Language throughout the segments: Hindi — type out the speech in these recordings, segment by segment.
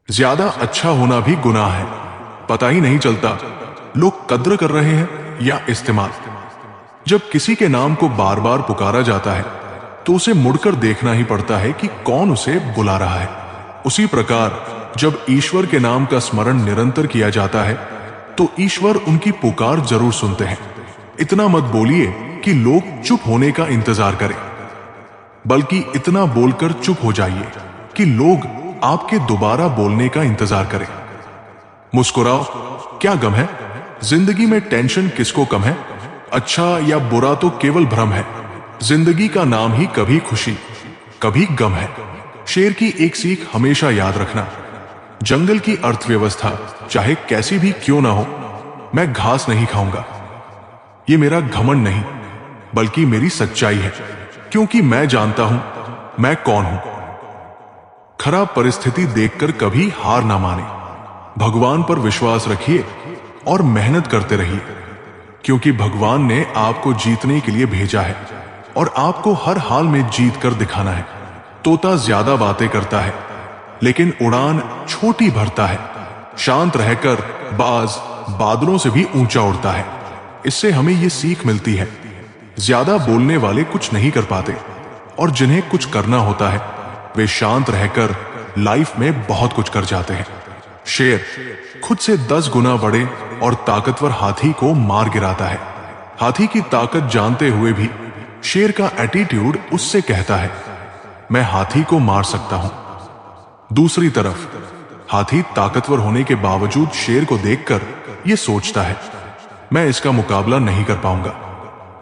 ज्यादा अच्छा होना भी गुनाह है। पता ही नहीं चलता लोग कद्र कर रहे हैं या इस्तेमाल। जब किसी के नाम को बार बार पुकारा जाता है तो उसे मुड़कर देखना ही पड़ता है कि कौन उसे बुला रहा है। उसी प्रकार जब ईश्वर के नाम का स्मरण निरंतर किया जाता है तो ईश्वर उनकी पुकार जरूर सुनते हैं। इतना मत बोलिए कि लोग चुप होने का इंतजार करें, बल्कि इतना बोलकर चुप हो जाइए कि लोग आपके दोबारा बोलने का इंतजार करें। मुस्कुराओ, क्या गम है? जिंदगी में टेंशन किसको कम है? अच्छा या बुरा तो केवल भ्रम है। जिंदगी का नाम ही कभी खुशी कभी गम है। शेर की एक सीख हमेशा याद रखना, जंगल की अर्थव्यवस्था चाहे कैसी भी क्यों ना हो, मैं घास नहीं खाऊंगा। ये मेरा घमंड नहीं बल्कि मेरी सच्चाई है, क्योंकि मैं जानता हूं मैं कौन हूं। खराब परिस्थिति देखकर कभी हार ना माने, भगवान पर विश्वास रखिए और मेहनत करते रहिए, क्योंकि भगवान ने आपको जीतने के लिए भेजा है और आपको हर हाल में जीत कर दिखाना है। तोता ज्यादा बातें करता है लेकिन उड़ान छोटी भरता है। शांत रहकर बाज बादलों से भी ऊंचा उड़ता है। इससे हमें यह सीख मिलती है, ज्यादा बोलने वाले कुछ नहीं कर पाते और जिन्हें कुछ करना होता है वे शांत रहकर लाइफ में बहुत कुछ कर जाते हैं। शेर खुद से 10 गुना बड़े और ताकतवर हाथी को मार गिराता है। हाथी की ताकत जानते हुए भी शेर का एटीट्यूड उससे कहता है, मैं हाथी को मार सकता हूं। दूसरी तरफ हाथी ताकतवर होने के बावजूद शेर को देखकर यह सोचता है, मैं इसका मुकाबला नहीं कर पाऊंगा।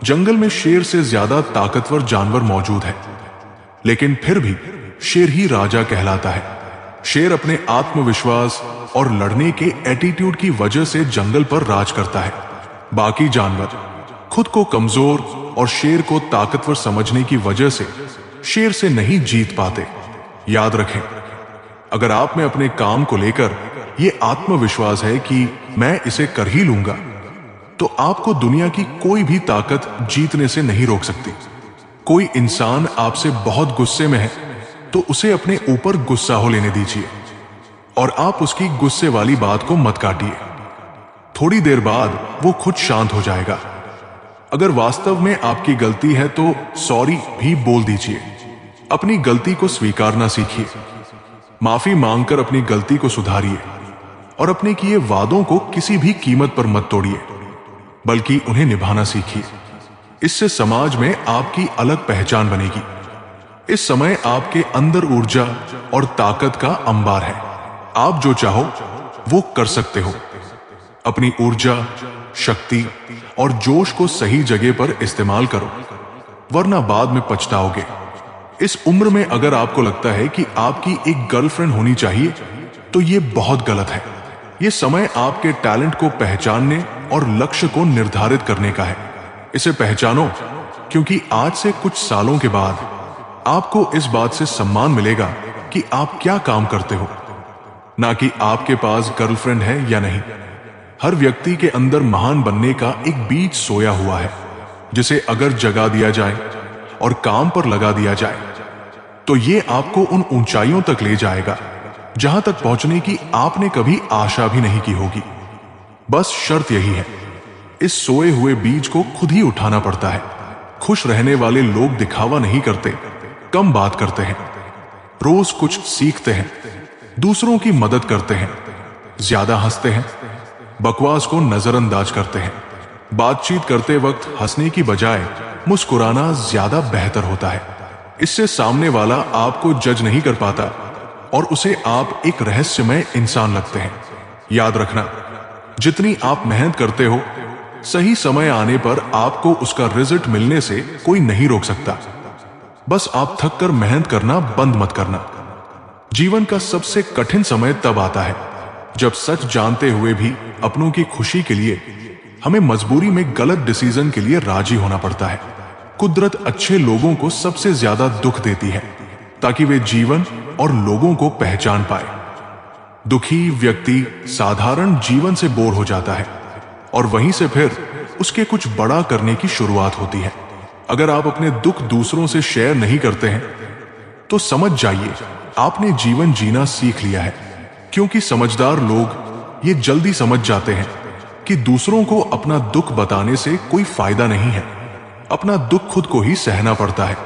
जंगल में शेर से ज्यादा ताकतवर जानवर मौजूद है, लेकिन फिर भी शेर ही राजा कहलाता है। शेर अपने आत्मविश्वास और लड़ने के एटीट्यूड की वजह से जंगल पर राज करता है। बाकी जानवर खुद को कमजोर और शेर को ताकतवर समझने की वजह से शेर से नहीं जीत पाते। याद रखें, अगर आप में अपने काम को लेकर यह आत्मविश्वास है कि मैं इसे कर ही लूंगा, तो आपको दुनिया की कोई भी ताकत जीतने से नहीं रोक सकती। कोई इंसान आपसे बहुत गुस्से में है तो उसे अपने ऊपर गुस्सा हो लेने दीजिए और आप उसकी गुस्से वाली बात को मत काटिए। थोड़ी देर बाद वो खुद शांत हो जाएगा। अगर वास्तव में आपकी गलती है तो सॉरी भी बोल दीजिए। अपनी गलती को स्वीकारना सीखिए, माफी मांगकर अपनी गलती को सुधारिए और अपने किए वादों को किसी भी कीमत पर मत तोड़िए, बल्कि उन्हें निभाना सीखिए। इससे समाज में आपकी अलग पहचान बनेगी। इस समय आपके अंदर ऊर्जा और ताकत का अंबार है। आप जो चाहो वो कर सकते हो। अपनी ऊर्जा, शक्ति और जोश को सही जगह पर इस्तेमाल करो, वरना बाद में पछताओगे। इस उम्र में अगर आपको लगता है कि आपकी एक गर्लफ्रेंड होनी चाहिए तो ये बहुत गलत है। ये समय आपके टैलेंट को पहचानने और लक्ष्य को निर्धारित करने का है। इसे पहचानो, क्योंकि आज से कुछ सालों के बाद आपको इस बात से सम्मान मिलेगा कि आप क्या काम करते हो, ना कि आपके पास गर्लफ्रेंड है या नहीं। हर व्यक्ति के अंदर महान बनने का एक बीज सोया हुआ है, जिसे अगर जगा दिया जाए और काम पर लगा दिया जाए तो ये आपको उन ऊंचाइयों तक ले जाएगा जहां तक पहुंचने की आपने कभी आशा भी नहीं की होगी। बस शर्त यही है, इस सोए हुए बीज को खुद ही उठाना पड़ता है। खुश रहने वाले लोग दिखावा नहीं करते, कम बात करते हैं, रोज कुछ सीखते हैं, दूसरों की मदद करते हैं, ज्यादा हंसते हैं, बकवास को नजरअंदाज करते हैं। बातचीत करते वक्त हंसने की बजाय मुस्कुराना ज्यादा बेहतर होता है। इससे सामने वाला आपको जज नहीं कर पाता और उसे आप एक रहस्यमय इंसान लगते हैं। याद रखना, जितनी आप मेहनत करते हो, सही समय आने पर आपको उसका रिजल्ट मिलने से कोई नहीं रोक सकता। बस आप थक कर मेहनत करना बंद मत करना। जीवन का सबसे कठिन समय तब आता है जब सच जानते हुए भी अपनों की खुशी के लिए हमें मजबूरी में गलत डिसीजन के लिए राजी होना पड़ता है। कुदरत अच्छे लोगों को सबसे ज्यादा दुख देती है ताकि वे जीवन और लोगों को पहचान पाए। दुखी व्यक्ति साधारण जीवन से बोर हो जाता है और वहीं से फिर उसके कुछ बड़ा करने की शुरुआत होती है। अगर आप अपने दुख दूसरों से शेयर नहीं करते हैं तो समझ जाइए आपने जीवन जीना सीख लिया है। क्योंकि समझदार लोग ये जल्दी समझ जाते हैं कि दूसरों को अपना दुख बताने से कोई फायदा नहीं है। अपना दुख खुद को ही सहना पड़ता है।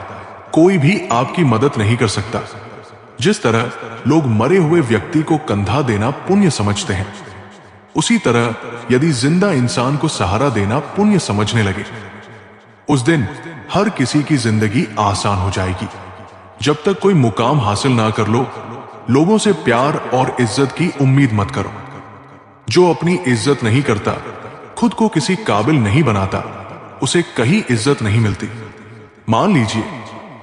कोई भी आपकी मदद नहीं कर सकता। जिस तरह लोग मरे हुए व्यक्ति को कंधा देना पुण्य समझते हैं, उसी तरह यदि जिंदा इंसान को सहारा देना पुण्य समझने लगे, उस दिन हर किसी की जिंदगी आसान हो जाएगी। जब तक कोई मुकाम हासिल ना कर लो, लोगों से प्यार और इज्जत की उम्मीद मत करो। जो अपनी इज्जत नहीं करता, खुद को किसी काबिल नहीं बनाता, उसे कहीं इज्जत नहीं मिलती। मान लीजिए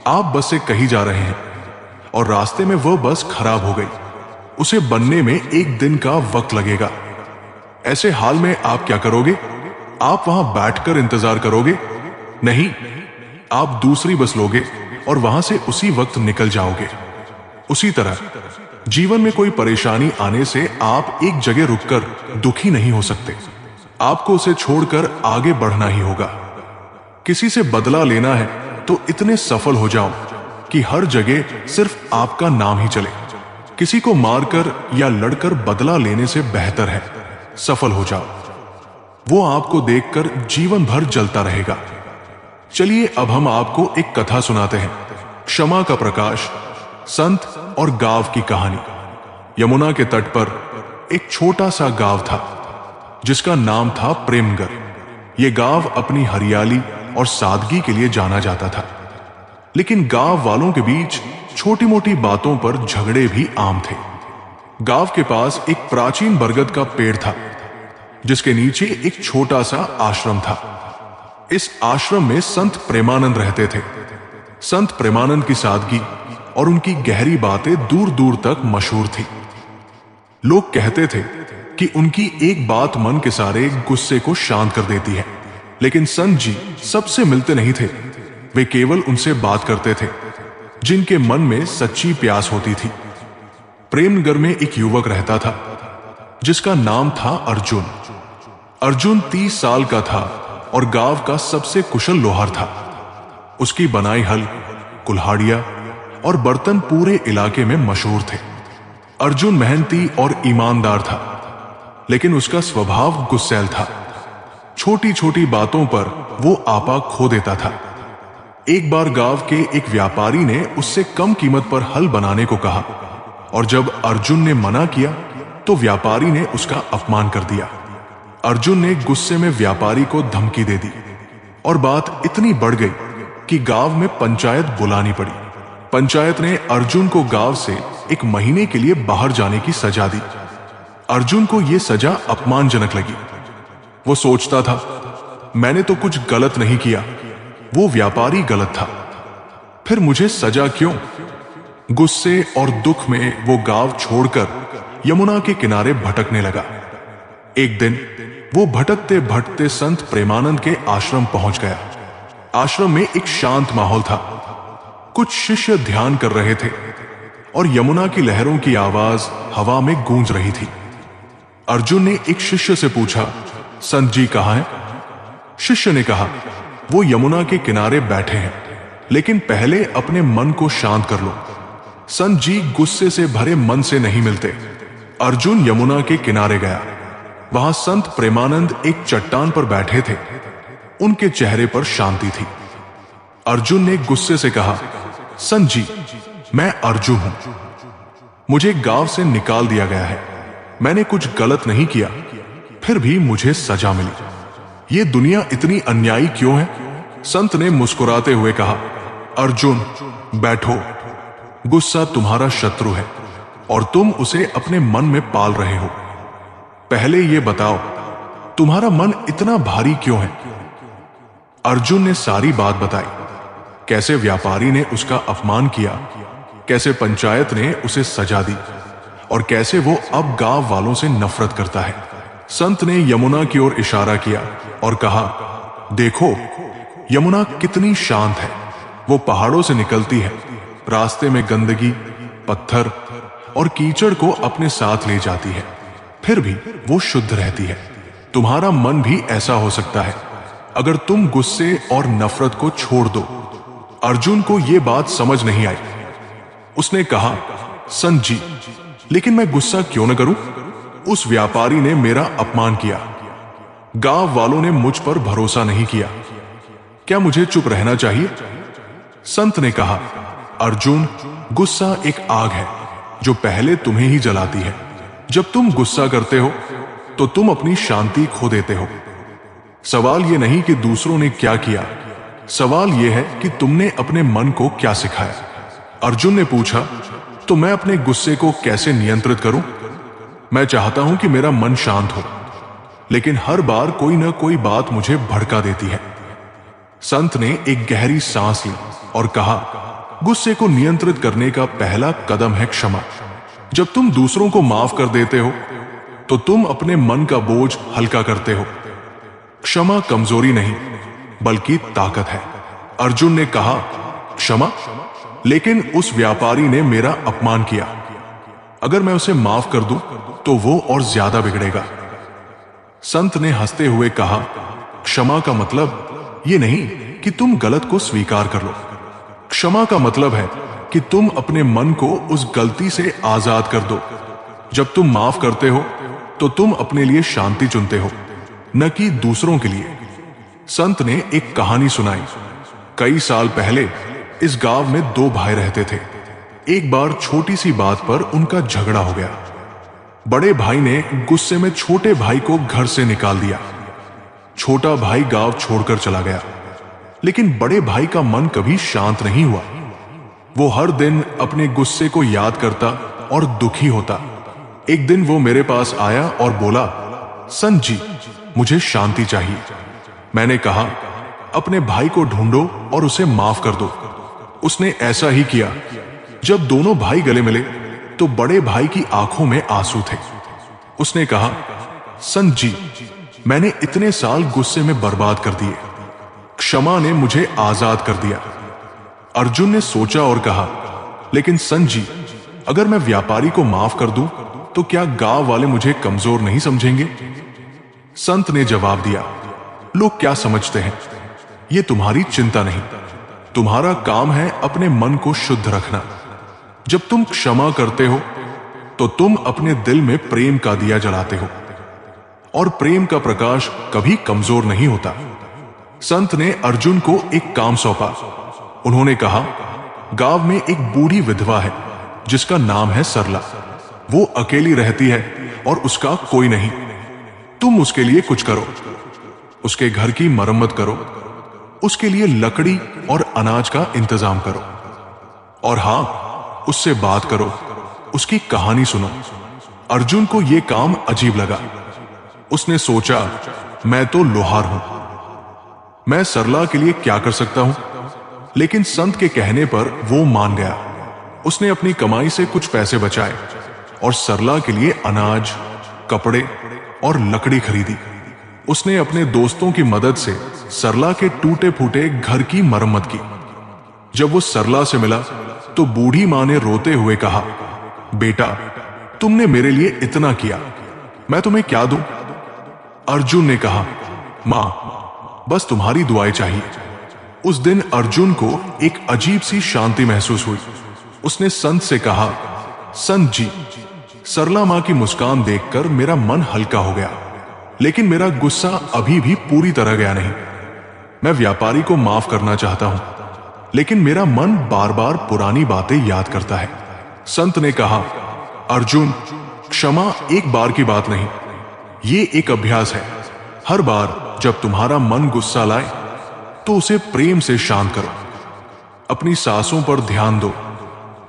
आप बस से कहीं जा रहे हैं और रास्ते में वह बस खराब हो गई। उसे बनने में 1 दिन का वक्त लगेगा। ऐसे हाल में आप क्या करोगे? आप वहां बैठकर इंतजार करोगे? नहीं, आप दूसरी बस लोगे और वहां से उसी वक्त निकल जाओगे। उसी तरह जीवन में कोई परेशानी आने से आप एक जगह रुककर दुखी नहीं हो सकते। आपको उसे छोड़कर आगे बढ़ना ही होगा। किसी से बदला लेना है तो इतने सफल हो जाओ कि हर जगह सिर्फ आपका नाम ही चले। किसी को मारकर या लड़कर बदला लेने से बेहतर है सफल हो जाओ। वो आपको देखकर जीवन भर जलता रहेगा। चलिए अब हम आपको एक कथा सुनाते हैं, क्षमा का प्रकाश, संत और गांव की कहानी। यमुना के तट पर एक छोटा सा गांव था जिसका नाम था प्रेमगर। यह गांव अपनी हरियाली और सादगी के लिए जाना जाता था, लेकिन गांव वालों के बीच छोटी मोटी बातों पर झगड़े भी आम थे। गांव के पास एक प्राचीन बरगद का पेड़ था जिसके नीचे एक छोटा सा आश्रम था। इस आश्रम में संत प्रेमानंद रहते थे। संत प्रेमानंद की सादगी और उनकी गहरी बातें दूर दूर तक मशहूर थी। लोग कहते थे कि उनकी एक बात मन के सारे गुस्से को शांत कर देती है। लेकिन संत जी सबसे मिलते नहीं थे। वे केवल उनसे बात करते थे जिनके मन में सच्ची प्यास होती थी। प्रेमनगर में एक युवक रहता था जिसका नाम था अर्जुन। अर्जुन 30 साल का था और गांव का सबसे कुशल लोहार था। उसकी बनाई हल, कुल्हाड़ियां और बर्तन पूरे इलाके में मशहूर थे। अर्जुन मेहनती और ईमानदार था, लेकिन उसका स्वभाव गुस्सैल था। छोटी छोटी बातों पर वो आपा खो देता था। एक बार गांव के एक व्यापारी ने उससे कम कीमत पर हल बनाने को कहा और जब अर्जुन ने मना किया तो व्यापारी ने उसका अपमान कर दिया। अर्जुन ने गुस्से में व्यापारी को धमकी दे दी और बात इतनी बढ़ गई कि गांव में पंचायत बुलानी पड़ी। पंचायत ने अर्जुन को गांव से 1 महीने के लिए बाहर जाने की सजा दी। अर्जुन को यह सजा अपमानजनक लगी। वो सोचता था, मैंने तो कुछ गलत नहीं किया, वो व्यापारी गलत था, फिर मुझे सजा क्यों? गुस्से और दुख में वो गांव छोड़कर यमुना के किनारे भटकने लगा। एक दिन वो भटकते भटकते संत प्रेमानंद के आश्रम पहुंच गया। आश्रम में एक शांत माहौल था। कुछ शिष्य ध्यान कर रहे थे और यमुना की लहरों की आवाज हवा में गूंज रही थी। अर्जुन ने एक शिष्य से पूछा, संत जी कहाँ हैं? शिष्य ने कहा, वो यमुना के किनारे बैठे हैं, लेकिन पहले अपने मन को शांत कर लो। संत जी गुस्से से भरे मन से नहीं मिलते। अर्जुन यमुना के किनारे गया। वहां संत प्रेमानंद एक चट्टान पर बैठे थे। उनके चेहरे पर शांति थी। अर्जुन ने गुस्से से कहा, संत जी, मैं अर्जुन हूं। मुझे गांव से निकाल दिया गया है। मैंने कुछ गलत नहीं किया, फिर भी मुझे सजा मिली। ये दुनिया इतनी अन्यायी क्यों है? संत ने मुस्कुराते हुए कहा, अर्जुन बैठो। गुस्सा तुम्हारा शत्रु है और तुम उसे अपने मन में पाल रहे हो। पहले ये बताओ, तुम्हारा मन इतना भारी क्यों है? अर्जुन ने सारी बात बताई। कैसे व्यापारी ने उसका अपमान किया, कैसे पंचायत ने उसे सजा दी और कैसे वो अब गांव वालों से नफरत करता है। संत ने यमुना की ओर इशारा किया और कहा, देखो यमुना कितनी शांत है। वो पहाड़ों से निकलती है, रास्ते में गंदगी, पत्थर और कीचड़ को अपने साथ ले जाती है, फिर भी वो शुद्ध रहती है। तुम्हारा मन भी ऐसा हो सकता है अगर तुम गुस्से और नफरत को छोड़ दो। अर्जुन को यह बात समझ नहीं आई। उसने कहा, संत जी, लेकिन मैं गुस्सा क्यों न करूं? उस व्यापारी ने मेरा अपमान किया। गांव वालों ने मुझ पर भरोसा नहीं किया। क्या मुझे चुप रहना चाहिए? संत ने कहा, अर्जुन, गुस्सा एक आग है जो पहले तुम्हें ही जलाती है। जब तुम गुस्सा करते हो तो तुम अपनी शांति खो देते हो। सवाल यह नहीं कि दूसरों ने क्या किया, सवाल यह है कि तुमने अपने मन को क्या सिखाया। अर्जुन ने पूछा, तो मैं अपने गुस्से को कैसे नियंत्रित करूं? मैं चाहता हूं कि मेरा मन शांत हो, लेकिन हर बार कोई ना कोई बात मुझे भड़का देती है। संत ने एक गहरी सांस ली और कहा, गुस्से को नियंत्रित करने का पहला कदम है क्षमा। जब तुम दूसरों को माफ कर देते हो तो तुम अपने मन का बोझ हल्का करते हो। क्षमा कमजोरी नहीं बल्कि ताकत है। अर्जुन ने कहा, क्षमा? लेकिन उस व्यापारी ने मेरा अपमान किया। अगर मैं उसे माफ कर दूं तो वो और ज्यादा बिगड़ेगा। संत ने हंसते हुए कहा, क्षमा का मतलब ये नहीं कि तुम गलत को स्वीकार कर लो। क्षमा का मतलब है कि तुम अपने मन को उस गलती से आजाद कर दो। जब तुम माफ करते हो तो तुम अपने लिए शांति चुनते हो, न कि दूसरों के लिए। संत ने एक कहानी सुनाई। कई साल पहले इस गांव में दो भाई रहते थे। एक बार छोटी सी बात पर उनका झगड़ा हो गया। बड़े भाई ने गुस्से में छोटे भाई को घर से निकाल दिया। छोटा भाई गांव छोड़कर चला गया, लेकिन बड़े भाई का मन कभी शांत नहीं हुआ। वो हर दिन अपने गुस्से को याद करता और दुखी होता। एक दिन वो मेरे पास आया और बोला, संत जी, मुझे शांति चाहिए। मैंने कहा, अपने भाई को ढूंढो और उसे माफ कर दो। उसने ऐसा ही किया। जब दोनों भाई गले मिले तो बड़े भाई की आंखों में आंसू थे। उसने कहा, संत जी, मैंने इतने साल गुस्से में बर्बाद कर दिए। क्षमा ने मुझे आजाद कर दिया। अर्जुन ने सोचा और कहा, लेकिन संत जी, अगर मैं व्यापारी को माफ कर दूं तो क्या गांव वाले मुझे कमजोर नहीं समझेंगे? संत ने जवाब दिया, लोग क्या समझते हैं ये तुम्हारी चिंता नहीं। तुम्हारा काम है अपने मन को शुद्ध रखना। जब तुम क्षमा करते हो तो तुम अपने दिल में प्रेम का दिया जलाते हो, और प्रेम का प्रकाश कभी कमजोर नहीं होता। संत ने अर्जुन को एक काम सौंपा। उन्होंने कहा, गांव में एक बूढ़ी विधवा है जिसका नाम है सरला। वो अकेली रहती है और उसका कोई नहीं। तुम उसके लिए कुछ करो। उसके घर की मरम्मत करो, उसके लिए लकड़ी और अनाज का इंतजाम करो, और हां, उससे बात करो, उसकी कहानी सुनो। अर्जुन को यह काम अजीब लगा। उसने सोचा, मैं तो लोहार हूं, मैं सरला के लिए क्या कर सकता हूं? लेकिन संत के कहने पर वो मान गया। उसने अपनी कमाई से कुछ पैसे बचाए और सरला के लिए अनाज, कपड़े और लकड़ी खरीदी। उसने अपने दोस्तों की मदद से सरला के टूटे फूटे घर की मरम्मत की। जब वो सरला से मिला तो बूढ़ी मां ने रोते हुए कहा, बेटा, तुमने मेरे लिए इतना किया, मैं तुम्हें क्या दूं? अर्जुन ने कहा, मां, बस तुम्हारी दुआएं चाहिए। उस दिन अर्जुन को एक अजीब सी शांति महसूस हुई। उसने संत से कहा, संत जी, सरला मां की मुस्कान देखकर मेरा मन हल्का हो गया, लेकिन मेरा गुस्सा अभी भी पूरी तरह गया नहीं। मैं व्यापारी को माफ करना चाहता हूं, लेकिन मेरा मन बार बार पुरानी बातें याद करता है। संत ने कहा, अर्जुन, क्षमा एक बार की बात नहीं, ये एक अभ्यास है। हर बार जब तुम्हारा मन गुस्सा लाए तो उसे प्रेम से शांत करो। अपनी सांसों पर ध्यान दो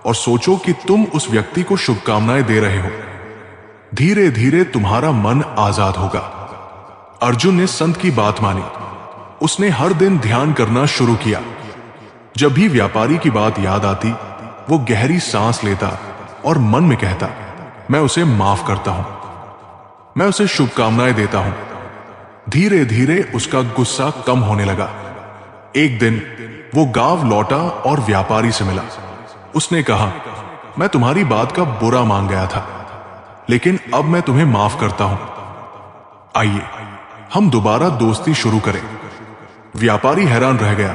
और सोचो कि तुम उस व्यक्ति को शुभकामनाएं दे रहे हो। धीरे धीरे तुम्हारा मन आजाद होगा। अर्जुन ने संत की बात मानी। उसने हर दिन ध्यान करना शुरू किया। जब भी व्यापारी की बात याद आती, वो गहरी सांस लेता और मन में कहता, मैं उसे माफ करता हूं, मैं उसे शुभकामनाएं देता हूं। धीरे धीरे उसका गुस्सा कम होने लगा। एक दिन वो गांव लौटा और व्यापारी से मिला। उसने कहा, मैं तुम्हारी बात का बुरा मान गया था, लेकिन अब मैं तुम्हें माफ करता हूं। आइए हम दोबारा दोस्ती शुरू करें। व्यापारी हैरान रह गया।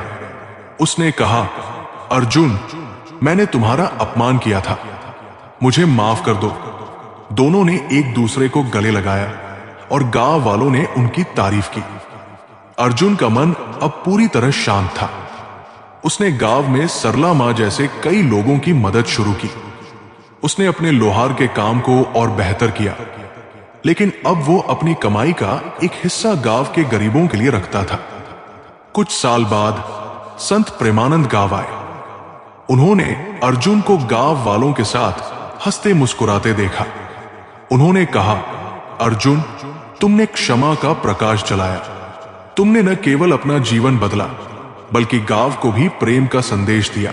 उसने कहा, अर्जुन, मैंने तुम्हारा अपमान किया था, मुझे माफ कर दो। दोनों ने एक दूसरे को गले लगाया और गांव वालों ने उनकी तारीफ की। अर्जुन का मन अब पूरी तरह शांत था। उसने गांव में सरला मां जैसे कई लोगों की मदद शुरू की। उसने अपने लोहार के काम को और बेहतर किया, लेकिन अब वो अपनी कमाई का एक हिस्सा गांव के गरीबों के लिए रखता था। कुछ साल बाद संत प्रेमानंद गांव आए। उन्होंने अर्जुन को गांव वालों के साथ हंसते मुस्कुराते देखा। उन्होंने कहा, अर्जुन, तुमने क्षमा का प्रकाश जलाया। तुमने न केवल अपना जीवन बदला, बल्कि गांव को भी प्रेम का संदेश दिया।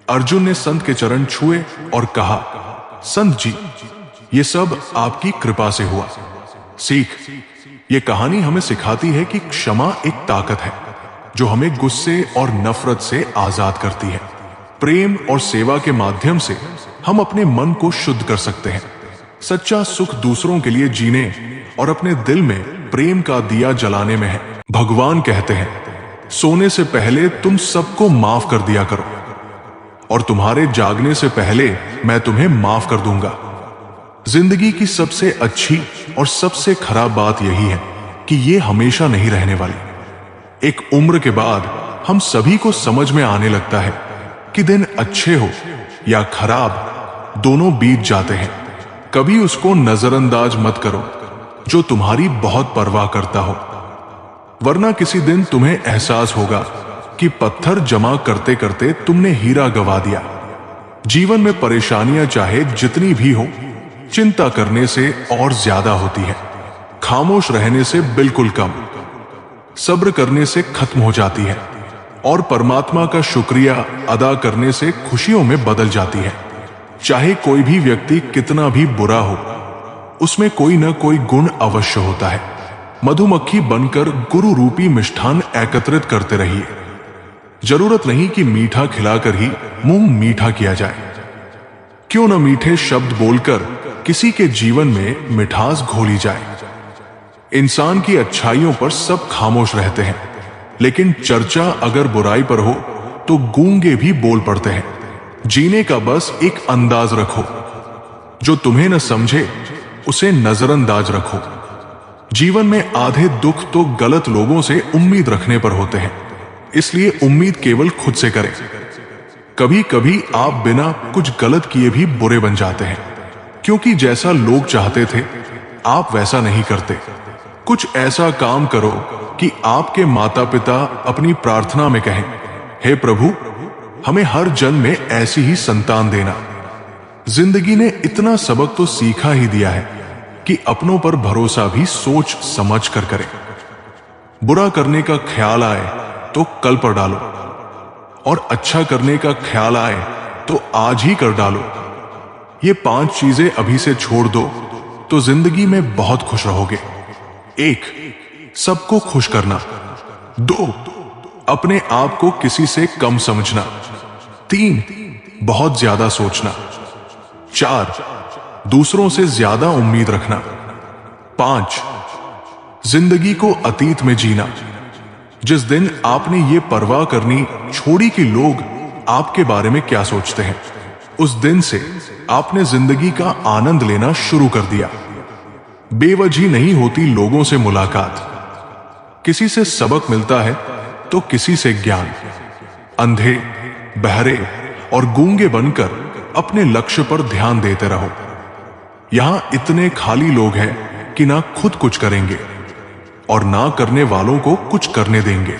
अर्जुन ने संत के चरण छुए और कहा, संत जी, ये सब आपकी कृपा से हुआ। सीख, ये कहानी हमें सिखाती है कि क्षमा एक ताकत है जो हमें गुस्से और नफरत से आजाद करती है। प्रेम और सेवा के माध्यम से हम अपने मन को शुद्ध कर सकते हैं। सच्चा सुख दूसरों के लिए जीने और अपने दिल में प्रेम का दिया जलाने में है। भगवान कहते हैं, सोने से पहले तुम सबको माफ कर दिया करो, और तुम्हारे जागने से पहले मैं तुम्हें माफ कर दूंगा। जिंदगी की सबसे अच्छी और सबसे खराब बात यही है कि ये हमेशा नहीं रहने वाली। एक उम्र के बाद हम सभी को समझ में आने लगता है कि दिन अच्छे हो या खराब, दोनों बीत जाते हैं। कभी उसको नजरअंदाज मत करो जो तुम्हारी बहुत परवाह करता हो, वरना किसी दिन तुम्हें एहसास होगा कि पत्थर जमा करते करते तुमने हीरा गवा दिया। जीवन में परेशानियां चाहे जितनी भी हो, चिंता करने से और ज्यादा होती है। खामोश रहने से बिल्कुल कम, सब्र करने से खत्म हो जाती है, और परमात्मा का शुक्रिया अदा करने से खुशियों में बदल जाती है। चाहे कोई भी व्यक्ति कितना भी बुरा हो, उसमें कोई न कोई गुण अवश्य होता है। मधुमक्खी बनकर गुरु रूपी मिष्ठान एकत्रित करते रहिए। जरूरत नहीं कि मीठा खिलाकर ही मुंह मीठा किया जाए। क्यों न मीठे शब्द बोलकर किसी के जीवन में मिठास घोली जाए। इंसान की अच्छाइयों पर सब खामोश रहते हैं, लेकिन चर्चा अगर बुराई पर हो तो गूंगे भी बोल पड़ते हैं। जीने का बस एक अंदाज रखो, जो तुम्हें न समझे उसे नजरअंदाज रखो। जीवन में आधे दुख तो गलत लोगों से उम्मीद रखने पर होते हैं, इसलिए उम्मीद केवल खुद से करें। कभी कभी आप बिना कुछ गलत किए भी बुरे बन जाते हैं, क्योंकि जैसा लोग चाहते थे आप वैसा नहीं करते। कुछ ऐसा काम करो कि आपके माता पिता अपनी प्रार्थना में कहें, हे प्रभु, हमें हर जन्म में ऐसी ही संतान देना। जिंदगी ने इतना सबक तो सीखा ही दिया है कि अपनों पर भरोसा भी सोच समझ कर करें। बुरा करने का ख्याल आए तो कल पर डालो, और अच्छा करने का ख्याल आए तो आज ही कर डालो। ये 5 चीजें अभी से छोड़ दो तो जिंदगी में बहुत खुश रहोगे। 1. सबको खुश करना। 2. अपने आप को किसी से कम समझना। 3. बहुत ज्यादा सोचना। 4. दूसरों से ज्यादा उम्मीद रखना। 5. जिंदगी को अतीत में जीना। जिस दिन आपने ये परवाह करनी छोड़ी कि लोग आपके बारे में क्या सोचते हैं, उस दिन से आपने जिंदगी का आनंद लेना शुरू कर दिया। बेवजह नहीं होती लोगों से मुलाकात। किसी से सबक मिलता है तो किसी से ज्ञान। अंधे, बहरे और गूंगे बनकर अपने लक्ष्य पर ध्यान देते रहो। यहां इतने खाली लोग हैं कि ना खुद कुछ करेंगे और ना करने वालों को कुछ करने देंगे,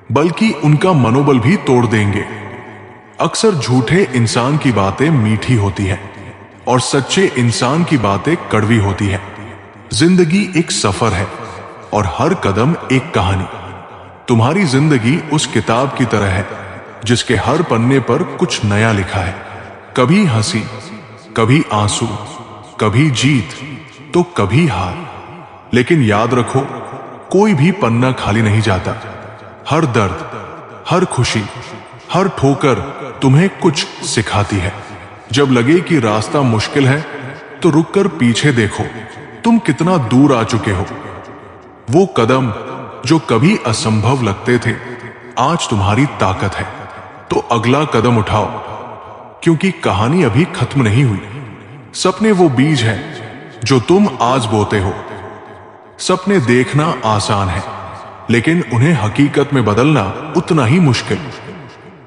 बल्कि उनका मनोबल भी तोड़ देंगे। अक्सर झूठे इंसान की बातें मीठी होती हैं और सच्चे इंसान की बातें कड़वी होती हैं। जिंदगी एक सफर है और हर कदम एक कहानी। तुम्हारी जिंदगी उस किताब की तरह है जिसके हर पन्ने पर कुछ नया लिखा है। कभी हंसी, कभी आंसू, कभी जीत तो कभी हार। लेकिन याद रखो, कोई भी पन्ना खाली नहीं जाता। हर दर्द, हर खुशी, हर ठोकर तुम्हें कुछ सिखाती है। जब लगे कि रास्ता मुश्किल है तो रुककर पीछे देखो, तुम कितना दूर आ चुके हो। वो कदम जो कभी असंभव लगते थे आज तुम्हारी ताकत है। तो अगला कदम उठाओ, क्योंकि कहानी अभी खत्म नहीं हुई। सपने वो बीज है जो तुम आज बोते हो। सपने देखना आसान है, लेकिन उन्हें हकीकत में बदलना उतना ही मुश्किल।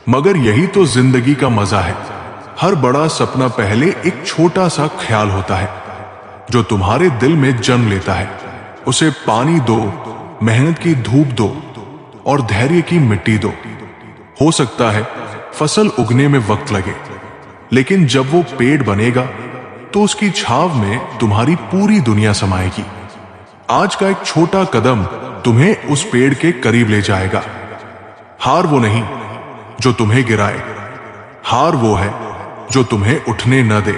मगर यही तो जिंदगी का मजा है। हर बड़ा सपना पहले एक छोटा सा ख्याल होता है जो तुम्हारे दिल में जन्म लेता है। उसे पानी दो, मेहनत की धूप दो और धैर्य की मिट्टी दो। हो सकता है फसल उगने में वक्त लगे, लेकिन जब वो पेड़ बनेगा तो उसकी छाव में तुम्हारी पूरी दुनिया समाएगी। आज का एक छोटा कदम तुम्हें उस पेड़ के करीब ले जाएगा। हार वो नहीं जो तुम्हें गिराए, हार वो है जो तुम्हें उठने न दे।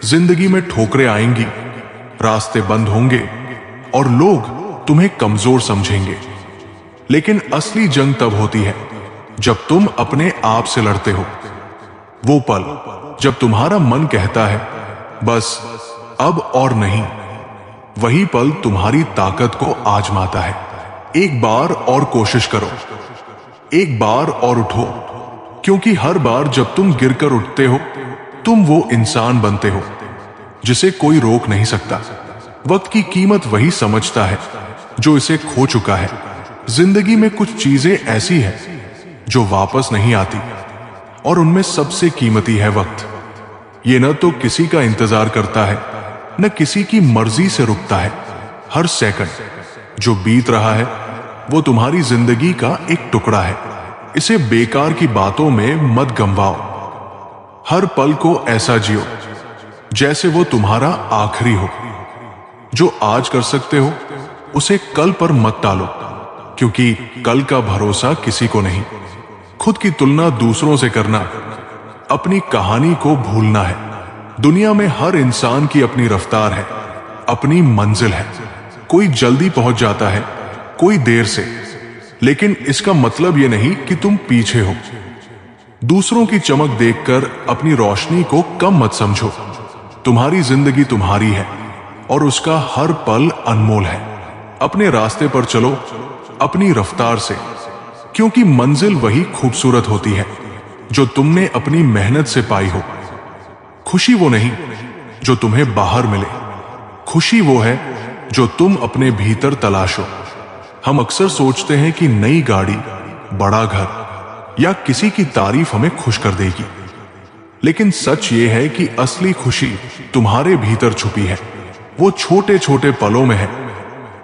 जिंदगी में ठोकरें आएंगी, रास्ते बंद होंगे और लोग तुम्हें कमजोर समझेंगे, लेकिन असली जंग तब होती है जब तुम अपने आप से लड़ते हो। वो पल जब तुम्हारा मन कहता है बस अब और नहीं, वही पल तुम्हारी ताकत को आजमाता है। एक बार और कोशिश करो, एक बार और उठो, क्योंकि हर बार जब तुम गिरकर उठते हो तुम वो इंसान बनते हो जिसे कोई रोक नहीं सकता। वक्त की कीमत वही समझता है जो इसे खो चुका है। जिंदगी में कुछ चीजें ऐसी हैं जो वापस नहीं आती, और उनमें सबसे कीमती है वक्त। ये न तो किसी का इंतजार करता है, न किसी की मर्जी से रुकता है। हर सेकंड जो बीत रहा है वो तुम्हारी जिंदगी का एक टुकड़ा है। इसे बेकार की बातों में मत गंवाओ। हर पल को ऐसा जियो जैसे वो तुम्हारा आखिरी हो। जो आज कर सकते हो उसे कल पर मत टालो, क्योंकि कल का भरोसा किसी को नहीं। खुद की तुलना दूसरों से करना अपनी कहानी को भूलना है। दुनिया में हर इंसान की अपनी रफ्तार है, अपनी मंजिल है। कोई जल्दी पहुंच जाता है, कोई देर से, लेकिन इसका मतलब यह नहीं कि तुम पीछे हो। दूसरों की चमक देखकर अपनी रोशनी को कम मत समझो। तुम्हारी जिंदगी तुम्हारी है और उसका हर पल अनमोल है। अपने रास्ते पर चलो, अपनी रफ्तार से, क्योंकि मंजिल वही खूबसूरत होती है जो तुमने अपनी मेहनत से पाई हो। खुशी वो नहीं जो तुम्हें बाहर मिले, खुशी वो है जो तुम अपने भीतर तलाशो। हम अक्सर सोचते हैं कि नई गाड़ी, बड़ा घर या किसी की तारीफ हमें खुश कर देगी, लेकिन सच ये है कि असली खुशी तुम्हारे भीतर छुपी है। वो छोटे छोटे पलों में है।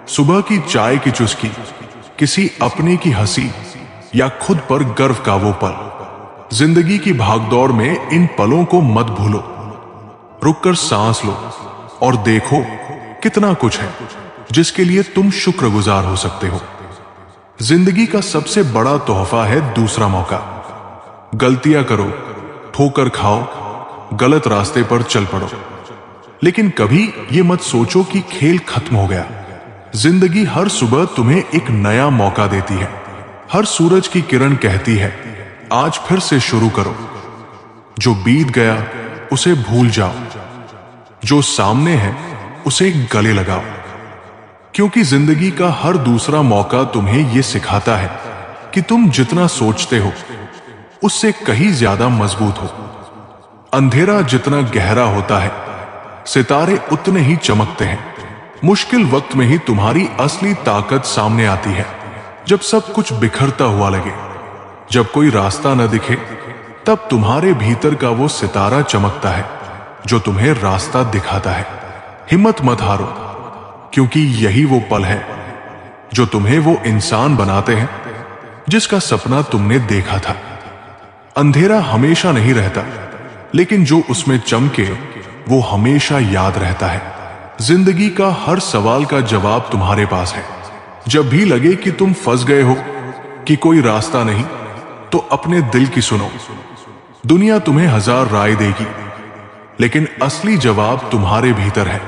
सुबह की चाय की चुस्की, किसी अपने की हंसी या खुद पर गर्व का वो पल। जिंदगी की भागदौड़ में इन पलों को मत भूलो। रुककर सांस लो और देखो कितना कुछ है जिसके लिए तुम शुक्रगुजार हो सकते हो। जिंदगी का सबसे बड़ा तोहफा है दूसरा मौका। गलतियां करो, ठोकर खाओ, गलत रास्ते पर चल पड़ो, लेकिन कभी ये मत सोचो कि खेल खत्म हो गया। जिंदगी हर सुबह तुम्हें एक नया मौका देती है। हर सूरज की किरण कहती है आज फिर से शुरू करो। जो बीत गया उसे भूल जाओ, जो सामने है उसे गले लगाओ, क्योंकि जिंदगी का हर दूसरा मौका तुम्हें यह सिखाता है कि तुम जितना सोचते हो उससे कहीं ज्यादा मजबूत हो। अंधेरा जितना गहरा होता है, सितारे उतने ही चमकते हैं। मुश्किल वक्त में ही तुम्हारी असली ताकत सामने आती है। जब सब कुछ बिखरता हुआ लगे, जब कोई रास्ता न दिखे, तब तुम्हारे भीतर का वो सितारा चमकता है जो तुम्हें रास्ता दिखाता है। हिम्मत मत हारो, क्योंकि यही वो पल है जो तुम्हें वो इंसान बनाते हैं जिसका सपना तुमने देखा था। अंधेरा हमेशा नहीं रहता, लेकिन जो उसमें चमके वो हमेशा याद रहता है। जिंदगी का हर सवाल का जवाब तुम्हारे पास है। जब भी लगे कि तुम फंस गए हो, कि कोई रास्ता नहीं, तो अपने दिल की सुनो। दुनिया तुम्हें हजार राय देगी, लेकिन असली जवाब तुम्हारे भीतर है।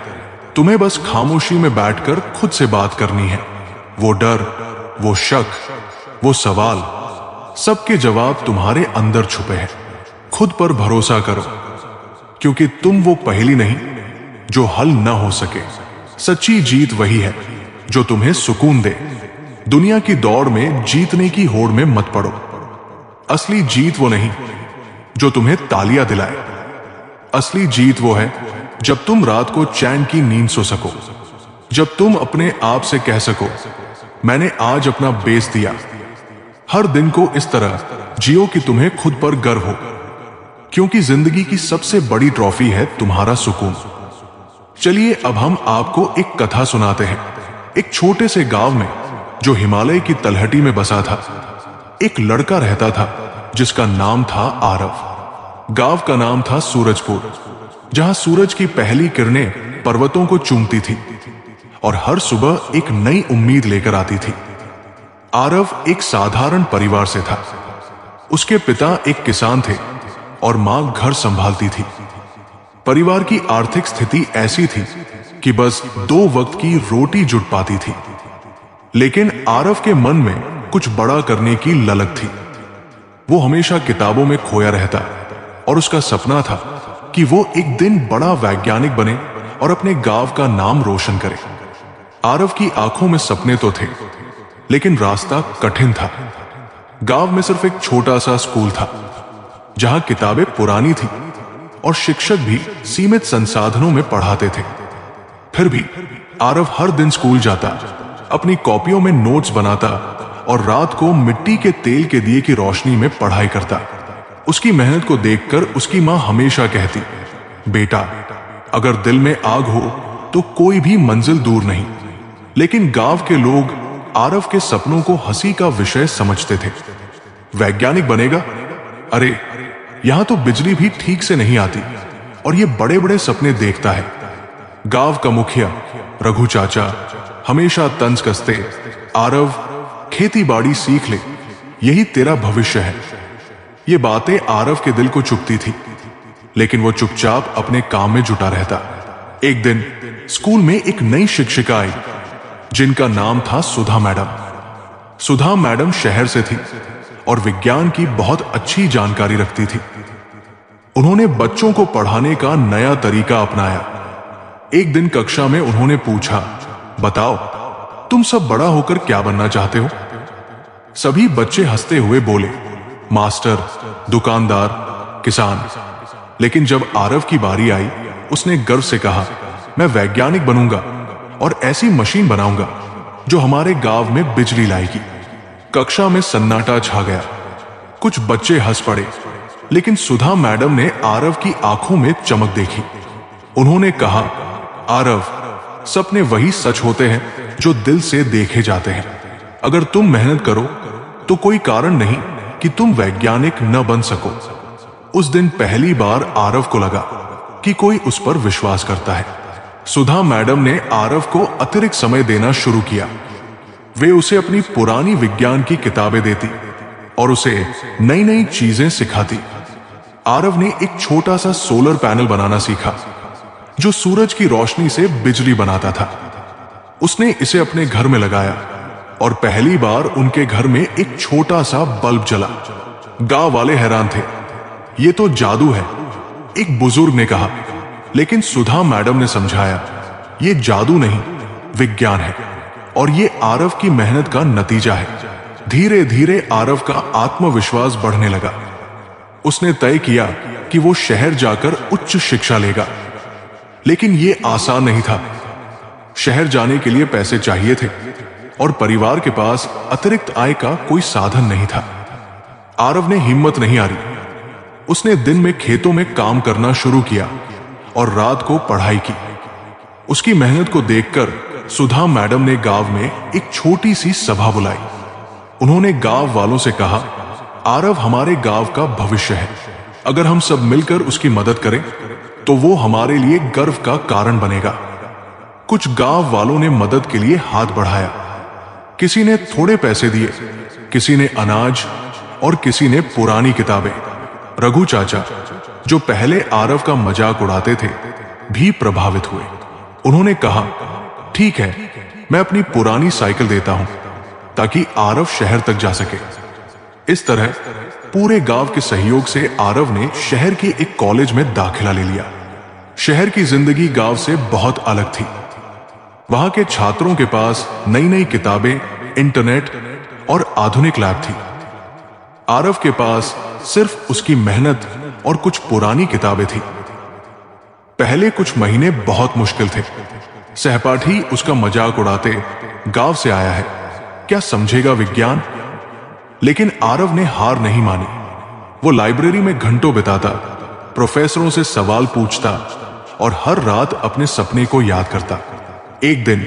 तुम्हें बस खामोशी में बैठकर खुद से बात करनी है। वो डर, वो शक, वो सवाल, सबके जवाब तुम्हारे अंदर छुपे हैं। खुद पर भरोसा करो, क्योंकि तुम वो पहेली नहीं जो हल न हो सके। सच्ची जीत वही है जो तुम्हें सुकून दे। दुनिया की दौड़ में जीतने की होड़ में मत पड़ो। असली जीत वो नहीं जो तुम्हें तालियां दिलाए। असली जीत वो है जब तुम रात को चैन की नींद सो सको, जब तुम अपने आप से कह सको, मैंने आज अपना बेस्ट दिया। हर दिन को इस तरह जियो कि तुम्हें खुद पर गर्व हो, क्योंकि जिंदगी की सबसे बड़ी ट्रॉफी है तुम्हारा सुकून। चलिए अब हम आपको एक कथा सुनाते हैं। एक छोटे से गांव में, जो हिमालय की तलहटी में बसा था, एक लड़का रहता था जिसका नाम था आरव। गांव का नाम था सूरजपुर, जहां सूरज की पहली किरणें पर्वतों को चूमती थी और हर सुबह एक नई उम्मीद लेकर आती थी। आरव एक साधारण परिवार से था। उसके पिता एक किसान थे और मां घर संभालती थी। परिवार की आर्थिक स्थिति ऐसी थी कि बस 2 वक्त की रोटी जुट पाती थी। लेकिन आरव के मन में कुछ बड़ा करने की ललक थी। वो हमेशा किताबों में खोया रहता और उसका सपना था कि वो एक दिन बड़ा वैज्ञानिक बने और अपने गांव का नाम रोशन करे। आरव की आंखों में सपने तो थे, लेकिन रास्ता कठिन था। गांव में सिर्फ एक छोटा सा स्कूल था, जहां किताबें पुरानी थी और शिक्षक भी सीमित संसाधनों में पढ़ाते थे। फिर भी आरव हर दिन स्कूल जाता, अपनी कॉपियों में नोट्स बनाता और रात को मिट्टी के तेल के दिए की रोशनी में पढ़ाई करता। उसकी मेहनत को देखकर उसकी मां हमेशा कहती, बेटा, अगर दिल में आग हो तो कोई भी मंजिल दूर नहीं। लेकिन गांव के लोग आरव के सपनों को हंसी का विषय समझते थे। वैज्ञानिक बनेगा? अरे, यहां तो बिजली भी ठीक से नहीं आती और ये बड़े बड़े सपने देखता है। गांव का मुखिया रघु चाचा हमेशा तंज कसते, आरव, खेती बाड़ी सीख ले, यही तेरा भविष्य है। ये बातें आरव के दिल को चुभती थी, लेकिन वो चुपचाप अपने काम में जुटा रहता। एक दिन स्कूल में एक नई शिक्षिका आई, जिनका नाम था सुधा मैडम। सुधा मैडम शहर से थी और विज्ञान की बहुत अच्छी जानकारी रखती थी। उन्होंने बच्चों को पढ़ाने का नया तरीका अपनाया। एक दिन कक्षा में उन्होंने पूछा, बताओ, तुम सब बड़ा होकर क्या बनना चाहते हो? सभी बच्चे हंसते हुए बोले, मास्टर, दुकानदार, किसान। लेकिन जब आरव की बारी आई, उसने गर्व से कहा, मैं वैज्ञानिक बनूंगा और ऐसी मशीन बनाऊंगा जो हमारे गांव में बिजली लाएगी। कक्षा में सन्नाटा छा गया। कुछ बच्चे हंस पड़े, लेकिन सुधा मैडम ने आरव की आंखों में चमक देखी। उन्होंने कहा, आरव, सपने वही सच होते हैं जो दिल से देखे जाते हैं। अगर तुम मेहनत करो तो कोई कारण नहीं कि तुम वैज्ञानिक न बन सको। उस दिन पहली बार आरव को लगा कि कोई उस पर विश्वास करता है। सुधा मैडम ने आरव को अतिरिक्त समय देना शुरू किया। वे उसे अपनी पुरानी विज्ञान की किताबें देती और उसे नई नई चीजें सिखाती। आरव ने एक छोटा सा सोलर पैनल बनाना सीखा, जो सूरज की रोशनी से बिजली बनाता था। उसने इसे अपने घर में लगाया और पहली बार उनके घर में एक छोटा सा बल्ब जला। गांव वाले हैरान थे। ये तो जादू है, एक बुजुर्ग ने कहा। लेकिन सुधा मैडम ने समझाया, ये जादू नहीं, विज्ञान है और ये आरव की मेहनत का नतीजा है। धीरे धीरे आरव का आत्मविश्वास बढ़ने लगा। उसने तय किया कि वो शहर जाकर उच्च शिक्षा लेगा। लेकिन ये आसान नहीं था। शहर जाने के लिए पैसे चाहिए थे और परिवार के पास अतिरिक्त आय का कोई साधन नहीं था। आरव ने हिम्मत नहीं हारी। उसने दिन में खेतों में काम करना शुरू किया और रात को पढ़ाई की। उसकी मेहनत को देखकर सुधा मैडम ने गांव में एक छोटी सी सभा बुलाई। उन्होंने गांव वालों से कहा, आरव हमारे गांव का भविष्य है। अगर हम सब मिलकर उसकी मदद करें तो वो हमारे लिए गर्व का कारण बनेगा। कुछ गांव वालों ने मदद के लिए हाथ बढ़ाया। किसी ने थोड़े पैसे दिए, किसी ने अनाज और किसी ने पुरानी किताबें। रघु चाचा, जो पहले आरव का मजाक उड़ाते थे, भी प्रभावित हुए। उन्होंने कहा, ठीक है, मैं अपनी पुरानी साइकिल देता हूं ताकि आरव शहर तक जा सके। इस तरह पूरे गांव के सहयोग से आरव ने शहर के एक कॉलेज में दाखिला ले लिया। शहर की जिंदगी गांव से बहुत अलग थी। वहां के छात्रों के पास नई नई किताबें, इंटरनेट और आधुनिक लैब थी। आरव के पास सिर्फ उसकी मेहनत और कुछ पुरानी किताबें थी। पहले कुछ महीने बहुत मुश्किल थे। सहपाठी उसका मजाक उड़ाते, गांव से आया है, क्या समझेगा विज्ञान। लेकिन आरव ने हार नहीं मानी। वो लाइब्रेरी में घंटों बिताता, प्रोफेसरों से सवाल पूछता और हर रात अपने सपने को याद करता। एक दिन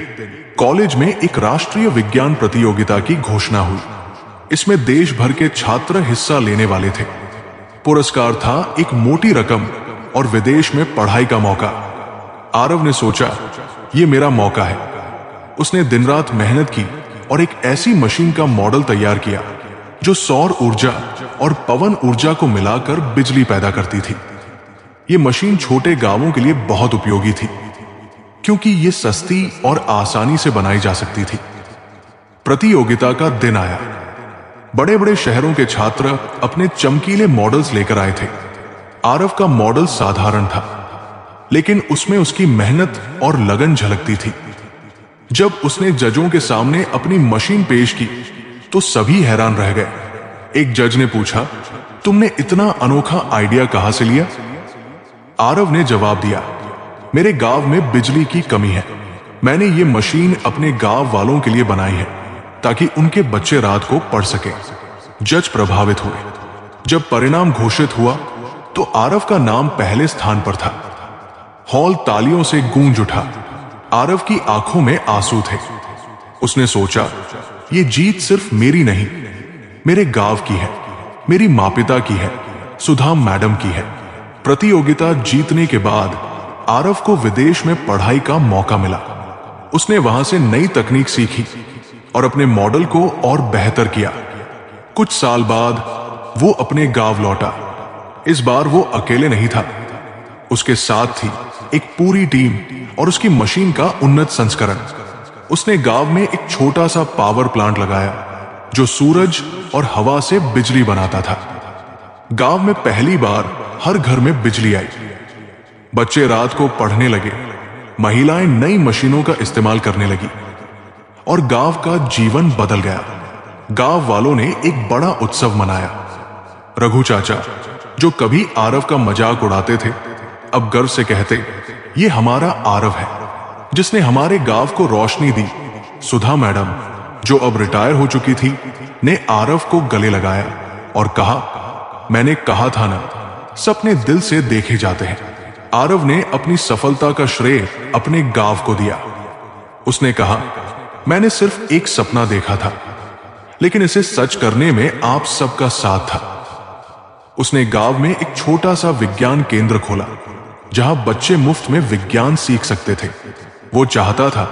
कॉलेज में एक राष्ट्रीय विज्ञान प्रतियोगिता की घोषणा हुई। इसमें देश भर के छात्र हिस्सा लेने वाले थे। पुरस्कार था एक मोटी रकम और विदेश में पढ़ाई का मौका। आरव ने सोचा, ये मेरा मौका है। उसने दिन रात मेहनत की और एक ऐसी मशीन का मॉडल तैयार किया जो सौर ऊर्जा और पवन ऊर्जा को मिलाकर बिजली पैदा करती थी। यह मशीन छोटे गांवों के लिए बहुत उपयोगी थी, क्योंकि यह सस्ती और आसानी से बनाई जा सकती थी। प्रतियोगिता का दिन आया। बड़े बड़े शहरों के छात्र अपने चमकीले मॉडल्स लेकर आए थे। आरव का मॉडल साधारण था, लेकिन उसमें उसकी मेहनत और लगन झलकती थी। जब उसने जजों के सामने अपनी मशीन पेश की तो सभी हैरान रह गए। एक जज ने पूछा, तुमने इतना अनोखा आइडिया कहां से लिया? आरव ने जवाब दिया, मेरे गांव में बिजली की कमी है। मैंने ये मशीन अपने गांव वालों के लिए बनाई है ताकि उनके बच्चे रात को पढ़ सके। जज प्रभावित हुए। जब परिणाम घोषित हुआ तो आरव का नाम पहले स्थान पर था। हॉल तालियों से गूंज उठा। आरव की आंखों में आंसू थे। उसने सोचा, ये जीत सिर्फ मेरी नहीं, मेरे गांव की है, मेरी मापिता की है, सुधा मैडम की है। प्रतियोगिता जीतने के बाद आरव को विदेश में पढ़ाई का मौका मिला। उसने वहां से नई तकनीक सीखी और अपने मॉडल को और बेहतर किया। कुछ साल बाद वो अपने गांव लौटा। इस बार वो अकेले नहीं था, उसके साथ थी एक पूरी टीम और उसकी मशीन का उन्नत संस्करण। उसने गांव में एक छोटा सा पावर प्लांट लगाया जो सूरज और हवा से बिजली बनाता था। गांव में पहली बार हर घर में बिजली आई। बच्चे रात को पढ़ने लगे, महिलाएं नई मशीनों का इस्तेमाल करने लगी और गांव का जीवन बदल गया। गांव वालों ने एक बड़ा उत्सव मनाया। रघु चाचा, जो कभी आरव का मजाक उड़ाते थे, अब गर्व से कहते, ये हमारा आरव है जिसने हमारे गांव को रोशनी दी। सुधा मैडम, जो अब रिटायर हो चुकी थी, ने आरव को गले लगाया और कहा, मैंने कहा था ना, सपने दिल से देखे जाते हैं। आरव ने अपनी सफलता का श्रेय अपने गांव को दिया। उसने कहा, मैंने सिर्फ एक सपना देखा था, लेकिन इसे सच करने में आप सबका साथ था। उसने गांव में एक छोटा सा विज्ञान केंद्र खोला जहां बच्चे मुफ्त में विज्ञान सीख सकते थे। वो चाहता था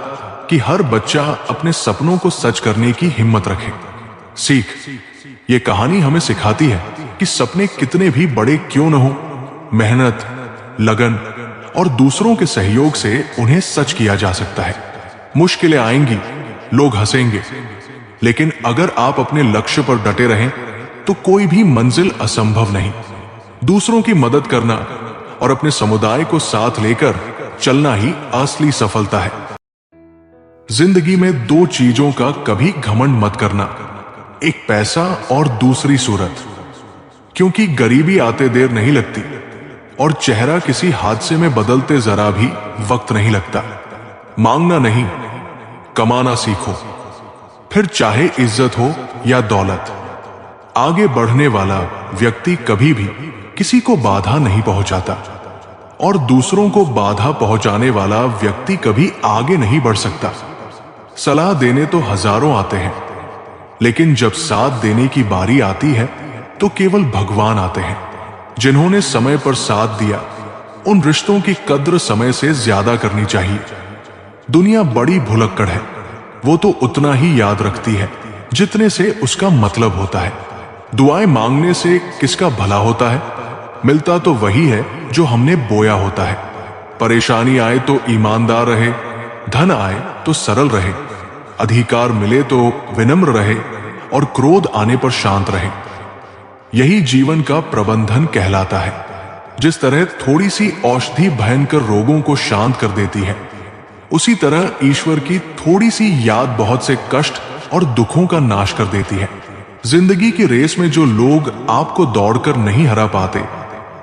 कि हर बच्चा अपने सपनों को सच करने की हिम्मत रखे। सीख, ये कहानी हमें सिखाती है कि सपने कितने भी बड़े क्यों न हो, मेहनत, लगन और दूसरों के सहयोग से उन्हें सच किया जा सकता है। मुश्किलें आएंगी, लोग हंसेंगे, लेकिन अगर आप अपने लक्ष्य पर डटे रहें तो कोई भी मंजिल असंभव नहीं। दूसरों की मदद करना और अपने समुदाय को साथ लेकर चलना ही असली सफलता है। जिंदगी में दो चीजों का कभी घमंड मत करना, एक पैसा और दूसरी सूरत, क्योंकि गरीबी आते देर नहीं लगती और चेहरा किसी हादसे में बदलते जरा भी वक्त नहीं लगता। मांगना नहीं, कमाना सीखो, फिर चाहे इज्जत हो या दौलत। आगे बढ़ने वाला व्यक्ति कभी भी किसी को बाधा नहीं पहुंचाता और दूसरों को बाधा पहुंचाने वाला व्यक्ति कभी आगे नहीं बढ़ सकता। सलाह देने तो हजारों आते हैं, लेकिन जब साथ देने की बारी आती है तो केवल भगवान आते हैं। जिन्होंने समय पर साथ दिया, उन रिश्तों की कद्र समय से ज्यादा करनी चाहिए। दुनिया बड़ी भुलक्कड़ है, वो तो उतना ही याद रखती है जितने से उसका मतलब होता है। दुआएं मांगने से किसका भला होता है? मिलता तो वही है जो हमने बोया होता है। परेशानी आए तो ईमानदार रहे, धन आए तो सरल रहे, अधिकार मिले तो विनम्र रहे और क्रोध आने पर शांत रहे। यही जीवन का प्रबंधन कहलाता है। जिस तरह थोड़ी सी औषधि भयंकर रोगों को शांत कर देती है, उसी तरह ईश्वर की थोड़ी सी याद बहुत से कष्ट और दुखों का नाश कर देती है। जिंदगी की रेस में जो लोग आपको दौड़कर नहीं हरा पाते,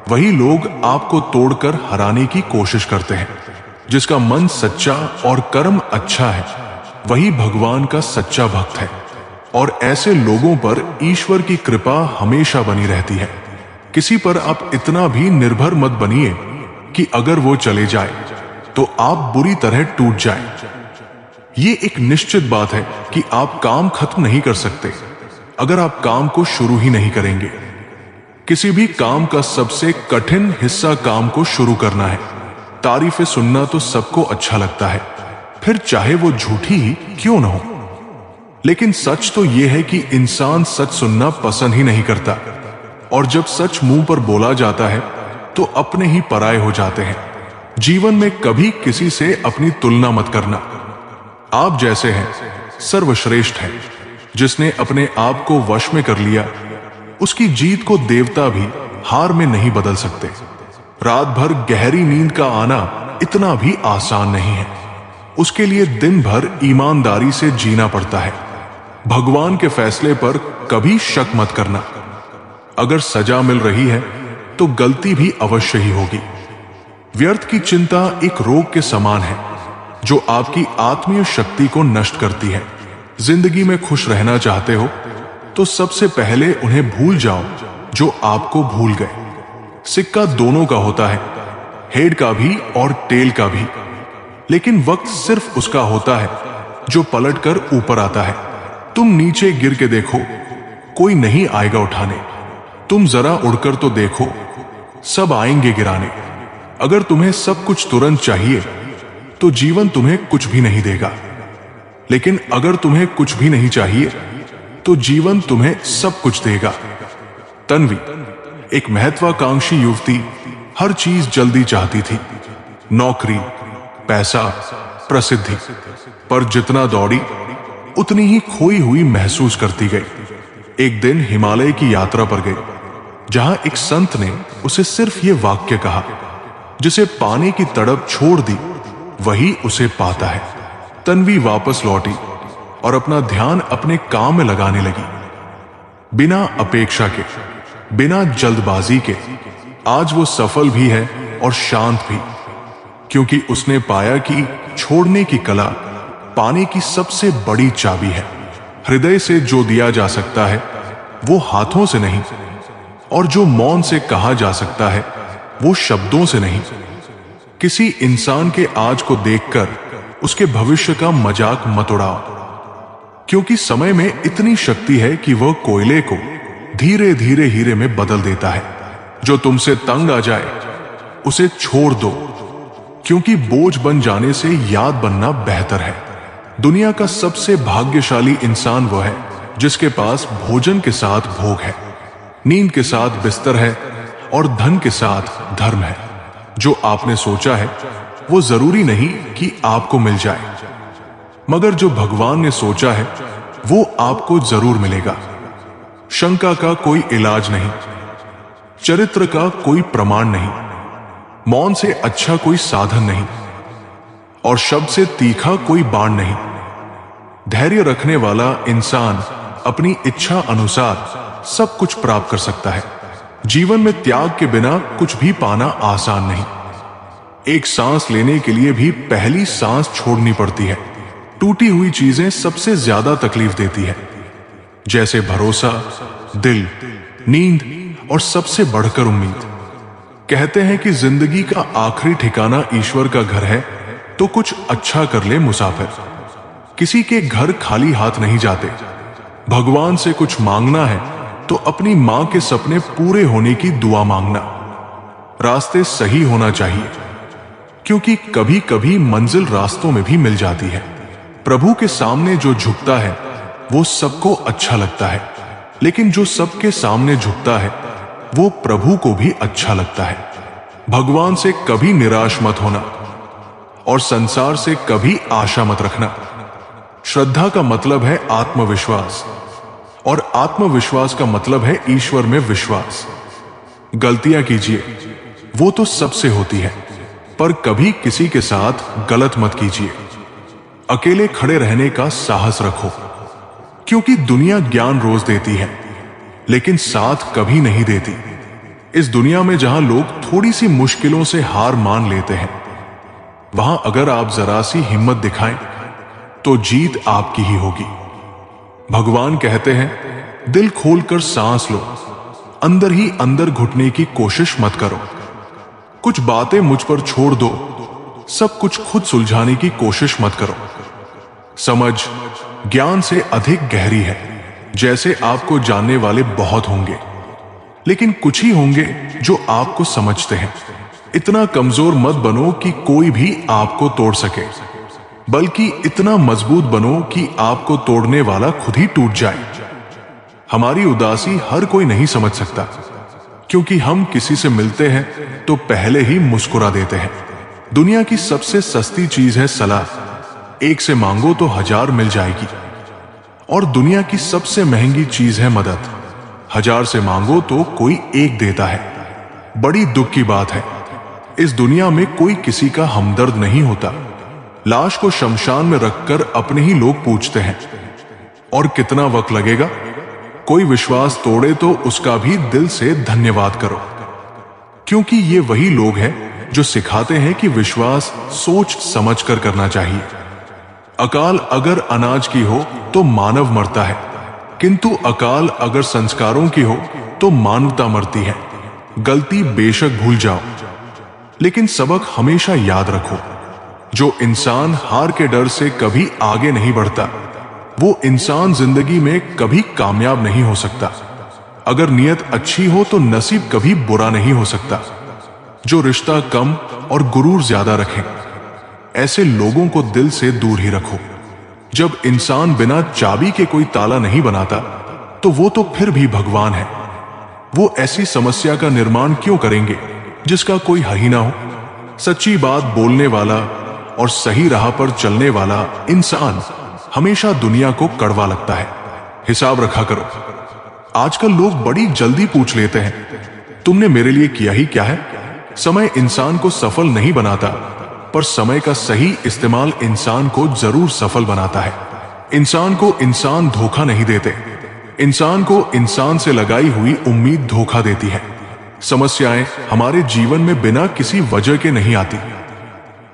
वही लोग आपको तोड़कर हराने की कोशिश करते हैं। जिसका मन सच्चा और कर्म अच्छा है वही भगवान का सच्चा भक्त है, और ऐसे लोगों पर ईश्वर की कृपा हमेशा बनी रहती है। किसी पर आप इतना भी निर्भर मत बनिए कि अगर वो चले जाए तो आप बुरी तरह टूट जाएं। ये एक निश्चित बात है कि आप काम खत्म नहीं कर सकते अगर आप काम को शुरू ही नहीं करेंगे। किसी भी काम का सबसे कठिन हिस्सा काम को शुरू करना है। तारीफें सुनना तो सबको अच्छा लगता है, फिर चाहे वो झूठी ही क्यों न हो। लेकिन सच तो यह है कि इंसान सच सुनना पसंद ही नहीं करता, और जब सच मुंह पर बोला जाता है तो अपने ही पराये हो जाते हैं। जीवन में कभी किसी से अपनी तुलना मत करना। आप जैसे हैं सर्वश्रेष्ठ हैं। जिसने अपने आप को वश में कर लिया उसकी जीत को देवता भी हार में नहीं बदल सकते। रात भर गहरी नींद का आना इतना भी आसान नहीं है। उसके लिए दिन भर ईमानदारी से जीना पड़ता है। भगवान के फैसले पर कभी शक मत करना। अगर सजा मिल रही है तो गलती भी अवश्य ही होगी। व्यर्थ की चिंता एक रोग के समान है जो आपकी आत्मीय शक्ति को नष्ट करती है। जिंदगी में खुश रहना चाहते हो तो सबसे पहले उन्हें भूल जाओ जो आपको भूल गए। सिक्का दोनों का होता है, हेड का भी और टेल का भी, लेकिन वक्त सिर्फ उसका होता है जो पलटकर ऊपर आता है। तुम नीचे गिर के देखो, कोई नहीं आएगा उठाने। तुम जरा उड़कर तो देखो, सब आएंगे गिराने। अगर तुम्हें सब कुछ तुरंत चाहिए तो जीवन तुम्हें कुछ भी नहीं देगा, लेकिन अगर तुम्हें कुछ भी नहीं चाहिए तो जीवन तुम्हें सब कुछ देगा। तन्वी, एक महत्वाकांक्षी युवती, हर चीज जल्दी चाहती थी, नौकरी, पैसा, प्रसिद्धि, पर जितना दौड़ी उतनी ही खोई हुई महसूस करती गई। एक दिन हिमालय की यात्रा पर गई, जहां एक संत ने उसे सिर्फ ये वाक्य कहा, जिसे पाने की तड़प छोड़ दी वही उसे पाता है। तन्वी वापस लौटी और अपना ध्यान अपने काम में लगाने लगी, बिना अपेक्षा के, बिना जल्दबाजी के। आज वो सफल भी है और शांत भी, क्योंकि उसने पाया कि छोड़ने की कला पाने की सबसे बड़ी चाबी है। हृदय से जो दिया जा सकता है वो हाथों से नहीं, और जो मौन से कहा जा सकता है वो शब्दों से नहीं। किसी इंसान के आज को देखकर उसके भविष्य का मजाक मत उड़ाओ, क्योंकि समय में इतनी शक्ति है कि वह कोयले को धीरे धीरे हीरे में बदल देता है। जो तुमसे तंग आ जाए उसे छोड़ दो, क्योंकि बोझ बन जाने से याद बनना बेहतर है। दुनिया का सबसे भाग्यशाली इंसान वह है जिसके पास भोजन के साथ भोग है, नींद के साथ बिस्तर है और धन के साथ धर्म है। जो आपने सोचा है वो जरूरी नहीं कि आपको मिल जाए, मगर जो भगवान ने सोचा है वो आपको जरूर मिलेगा। शंका का कोई इलाज नहीं, चरित्र का कोई प्रमाण नहीं, मौन से अच्छा कोई साधन नहीं, और शब्द से तीखा कोई बाण नहीं। धैर्य रखने वाला इंसान अपनी इच्छा अनुसार सब कुछ प्राप्त कर सकता है। जीवन में त्याग के बिना कुछ भी पाना आसान नहीं। एक सांस लेने के लिए भी पहली सांस छोड़नी पड़ती है। टूटी हुई चीजें सबसे ज्यादा तकलीफ देती है, जैसे भरोसा, दिल, नींद और सबसे बढ़कर उम्मीद। कहते हैं कि जिंदगी का आखिरी ठिकाना ईश्वर का घर है, तो कुछ अच्छा कर ले मुसाफिर। किसी के घर खाली हाथ नहीं जाते। भगवान से कुछ मांगना है तो अपनी मां के सपने पूरे होने की दुआ मांगना। रास्ते सही होना चाहिए, क्योंकि कभी कभी मंजिल रास्तों में भी मिल जाती है। प्रभु के सामने जो झुकता है वो सबको अच्छा लगता है, लेकिन जो सबके सामने झुकता है वो प्रभु को भी अच्छा लगता है। भगवान से कभी निराश मत होना और संसार से कभी आशा मत रखना। श्रद्धा का मतलब है आत्मविश्वास, और आत्मविश्वास का मतलब है ईश्वर में विश्वास। गलतियां कीजिए, वो तो सबसे होती है, पर कभी किसी के साथ गलत मत कीजिए। अकेले खड़े रहने का साहस रखो, क्योंकि दुनिया ज्ञान रोज देती है, लेकिन साथ कभी नहीं देती। इस दुनिया में जहां लोग थोड़ी सी मुश्किलों से हार मान लेते हैं, वहां अगर आप जरा सी हिम्मत दिखाएं तो जीत आपकी ही होगी। भगवान कहते हैं, दिल खोलकर सांस लो, अंदर ही अंदर घुटने की कोशिश मत करो। कुछ बातें मुझ पर छोड़ दो, सब कुछ खुद सुलझाने की कोशिश मत करो। समझ ज्ञान से अधिक गहरी है। जैसे आपको जानने वाले बहुत होंगे, लेकिन कुछ ही होंगे जो आपको समझते हैं। इतना कमजोर मत बनो कि कोई भी आपको तोड़ सके, बल्कि इतना मजबूत बनो कि आपको तोड़ने वाला खुद ही टूट जाए। हमारी उदासी हर कोई नहीं समझ सकता, क्योंकि हम किसी से मिलते हैं तो पहले ही मुस्कुरा देते हैं। दुनिया की सबसे सस्ती चीज है सलाह, एक से मांगो तो 1000 मिल जाएगी। और दुनिया की सबसे महंगी चीज है मदद, 1000 से मांगो तो कोई एक देता है। बड़ी दुख की बात है, इस दुनिया में कोई किसी का हमदर्द नहीं होता। लाश को शमशान में रखकर अपने ही लोग पूछते हैं, और कितना वक्त लगेगा? कोई विश्वास तोड़े तो उसका भी दिल से धन्यवाद करो, क्योंकि ये वही लोग हैं जो सिखाते हैं कि विश्वास सोच समझ कर करना चाहिए। अकाल अगर अनाज की हो तो मानव मरता है, किंतु अकाल अगर संस्कारों की हो तो मानवता मरती है। गलती बेशक भूल जाओ, लेकिन सबक हमेशा याद रखो। जो इंसान हार के डर से कभी आगे नहीं बढ़ता, वो इंसान जिंदगी में कभी कामयाब नहीं हो सकता। अगर नीयत अच्छी हो तो नसीब कभी बुरा नहीं हो सकता। जो रिश्ता कम और गुरूर ज्यादा रखें, ऐसे लोगों को दिल से दूर ही रखो। जब इंसान बिना चाबी के कोई ताला नहीं बनाता, तो वो तो फिर भी भगवान है। वो ऐसी समस्या का निर्माण क्यों करेंगे जिसका कोई हल ही ना हो? सच्ची बात बोलने वाला और सही राह पर चलने वाला इंसान हमेशा दुनिया को कड़वा लगता है। हिसाब रखा करो। आजकल लोग बड़ी जल्दी पूछ लेते हैं, तुमने मेरे लिए किया ही क्या है? समय इंसान को सफल नहीं बनाता, पर समय का सही इस्तेमाल इंसान को जरूर सफल बनाता है। इंसान को इंसान धोखा नहीं देते, इंसान को इंसान से लगाई हुई उम्मीद धोखा देती है। समस्याएं हमारे जीवन में बिना किसी वजह के नहीं आती।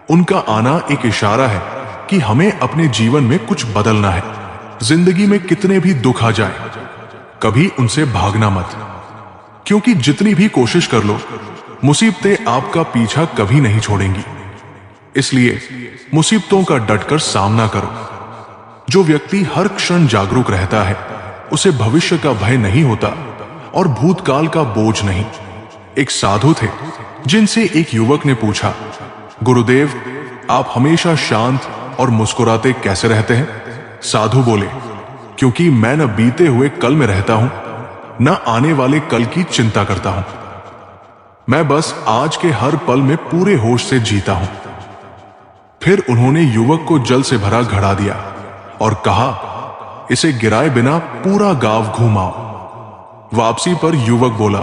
उनका आना एक इशारा है कि हमें अपने जीवन में कुछ बदलना है। जिंदगी में कितने भी दुख आ जाए, कभी उनसे भागना मत, क्योंकि जितनी भी कोशिश कर लो, मुसीबतें आपका पीछा कभी नहीं छोड़ेंगी। इसलिए मुसीबतों का डटकर सामना करो। जो व्यक्ति हर क्षण जागरूक रहता है, उसे भविष्य का भय नहीं होता और भूतकाल का बोझ नहीं। एक साधु थे जिनसे एक युवक ने पूछा, गुरुदेव, आप हमेशा शांत और मुस्कुराते कैसे रहते हैं? साधु बोले, क्योंकि मैं न बीते हुए कल में रहता हूं, न आने वाले कल की चिंता करता हूं। मैं बस आज के हर पल में पूरे होश से जीता हूं। फिर उन्होंने युवक को जल से भरा घड़ा दिया और कहा, इसे गिराए बिना पूरा गांव घूमाओ। वापसी पर युवक बोला,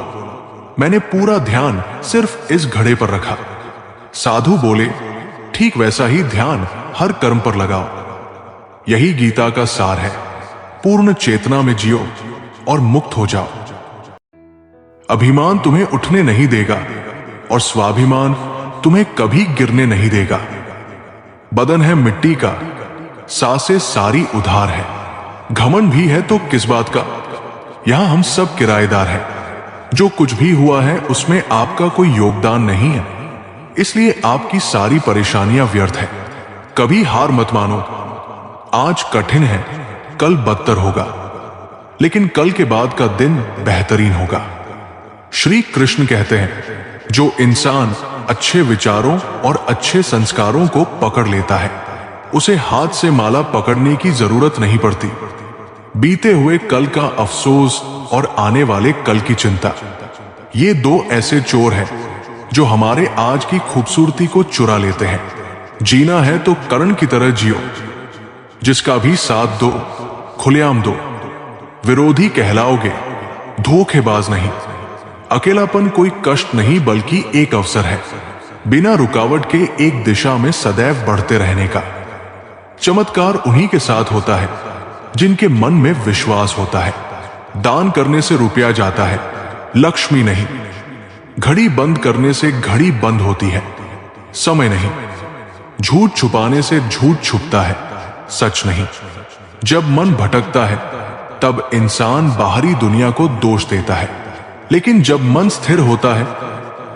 मैंने पूरा ध्यान सिर्फ इस घड़े पर रखा। साधु बोले, ठीक वैसा ही ध्यान हर कर्म पर लगाओ। यही गीता का सार है। पूर्ण चेतना में जियो और मुक्त हो जाओ। अभिमान तुम्हें उठने नहीं देगा और स्वाभिमान तुम्हें कभी गिरने नहीं देगा। बदन है मिट्टी का, सांसें सारी उधार है। घमंड भी है तो किस बात का? यहां हम सब किराएदार हैं। जो कुछ भी हुआ है उसमें आपका कोई योगदान नहीं है, इसलिए आपकी सारी परेशानियां व्यर्थ है। कभी हार मत मानो। आज कठिन है, कल बदतर होगा, लेकिन कल के बाद का दिन बेहतरीन होगा। श्री कृष्ण कहते हैं, जो इंसान अच्छे विचारों और अच्छे संस्कारों को पकड़ लेता है, उसे हाथ से माला पकड़ने की जरूरत नहीं पड़ती। बीते हुए कल का अफसोस और आने वाले कल की चिंता, ये दो ऐसे चोर हैं जो हमारे आज की खूबसूरती को चुरा लेते हैं। जीना है तो कर्ण की तरह जियो, जिसका भी साथ दो, खुलेआम दो। विरोधी कहलाओगे, धोखेबाज नहीं। अकेलापन कोई कष्ट नहीं बल्कि एक अवसर है, बिना रुकावट के एक दिशा में सदैव बढ़ते रहने का। चमत्कार उन्हीं के साथ होता है जिनके मन में विश्वास होता है। दान करने से रुपया जाता है, लक्ष्मी नहीं। घड़ी बंद करने से घड़ी बंद होती है, समय नहीं। झूठ छुपाने से झूठ छुपता है, सच नहीं। जब मन भटकता है तब इंसान बाहरी दुनिया को दोष देता है, लेकिन जब मन स्थिर होता है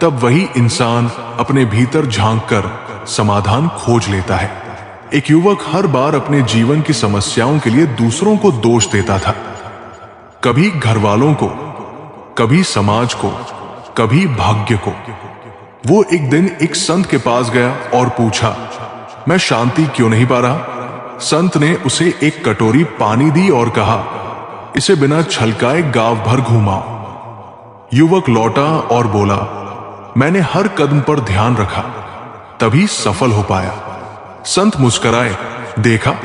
तब वही इंसान अपने भीतर झांककर समाधान खोज लेता है। एक युवक हर बार अपने जीवन की समस्याओं के लिए दूसरों को दोष देता था, कभी घर वालों को, कभी समाज को, कभी भाग्य को। वो एक दिन एक संत के पास गया और पूछा, मैं शांति क्यों नहीं पा रहा? संत ने उसे एक कटोरी पानी दी और कहा, इसे बिना छलकाए गांव भर घूमाओ। युवक लौटा और बोला, मैंने हर कदम पर ध्यान रखा, तभी सफल हो पाया। संत मुस्कुराए, देखा,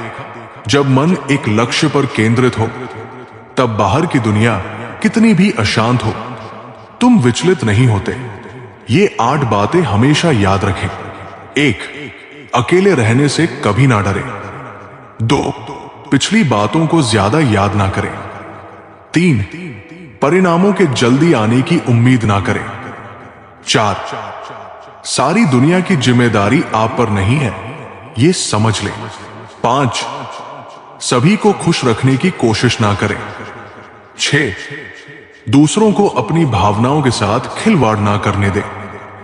जब मन एक लक्ष्य पर केंद्रित हो तब बाहर की दुनिया कितनी भी अशांत हो, तुम विचलित नहीं होते। ये 8 बातें हमेशा याद रखें। 1. अकेले रहने से कभी ना डरे। 2. पिछली बातों को ज्यादा याद ना करें। 3. परिणामों के जल्दी आने की उम्मीद ना करें। 4. सारी दुनिया की जिम्मेदारी आप पर नहीं है, ये समझ लें। 5. सभी को खुश रखने की कोशिश ना करें। 6. दूसरों को अपनी भावनाओं के साथ खिलवाड़ ना करने दें।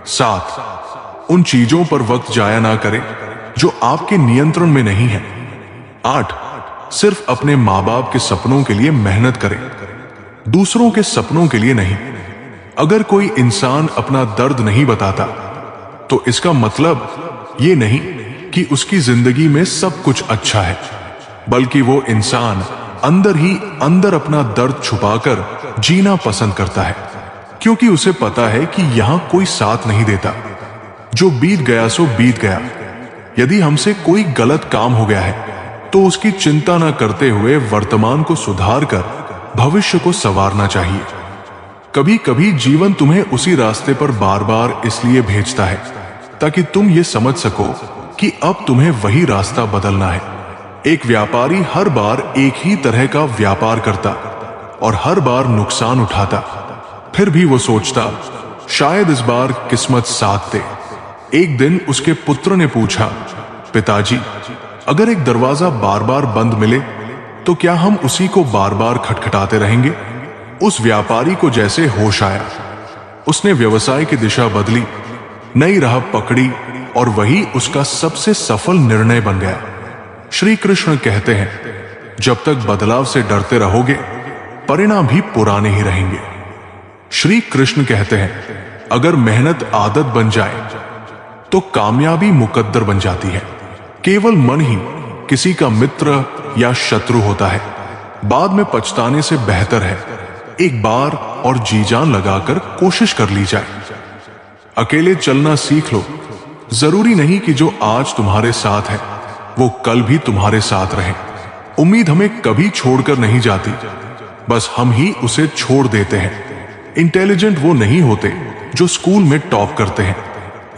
7. उन चीजों पर वक्त जाया ना करें जो आपके नियंत्रण में नहीं है। 8. सिर्फ अपने माँ बाप के सपनों के लिए मेहनत करें, दूसरों के सपनों के लिए नहीं। अगर कोई इंसान अपना दर्द नहीं बताता तो इसका मतलब ये नहीं कि उसकी जिंदगी में सब कुछ अच्छा है, बल्कि वो इंसान अंदर ही अंदर अपना दर्द छुपाकर जीना पसंद करता है, क्योंकि उसे पता है कि यहां कोई साथ नहीं देता। जो बीत गया सो बीत गया। यदि हमसे कोई गलत काम हो गया है तो उसकी चिंता न करते हुए वर्तमान को सुधार कर भविष्य को संवारना चाहिए। कभी कभी जीवन तुम्हें उसी रास्ते पर बार बार इसलिए भेजता है ताकि तुम ये समझ सको कि अब तुम्हें वही रास्ता बदलना है। एक व्यापारी हर बार एक ही तरह का व्यापार करता और हर बार नुकसान उठाता, फिर भी वो सोचता शायद इस बार किस्मत साथ दे। एक दिन उसके पुत्र ने पूछा, पिताजी, अगर एक दरवाजा बार बार बंद मिले तो क्या हम उसी को बार बार खटखटाते रहेंगे? उस व्यापारी को जैसे होश आया, उसने व्यवसाय की दिशा बदली, नई राह पकड़ी और वही उसका सबसे सफल निर्णय बन गया। श्री कृष्ण कहते हैं, जब तक बदलाव से डरते रहोगे परिणाम भी पुराने ही रहेंगे। श्री कृष्ण कहते हैं, अगर मेहनत आदत बन जाए तो कामयाबी मुकद्दर बन जाती है। केवल मन ही किसी का मित्र या शत्रु होता है। बाद में पछताने से बेहतर है एक बार और जी जान लगाकर कोशिश कर ली जाए। अकेले चलना सीख लो। जरूरी नहीं कि जो आज तुम्हारे साथ है वो कल भी तुम्हारे साथ रहे। उम्मीद हमें कभी छोड़कर नहीं जाती, बस हम ही उसे छोड़ देते हैं। इंटेलिजेंट वो नहीं होते जो स्कूल में टॉप करते हैं,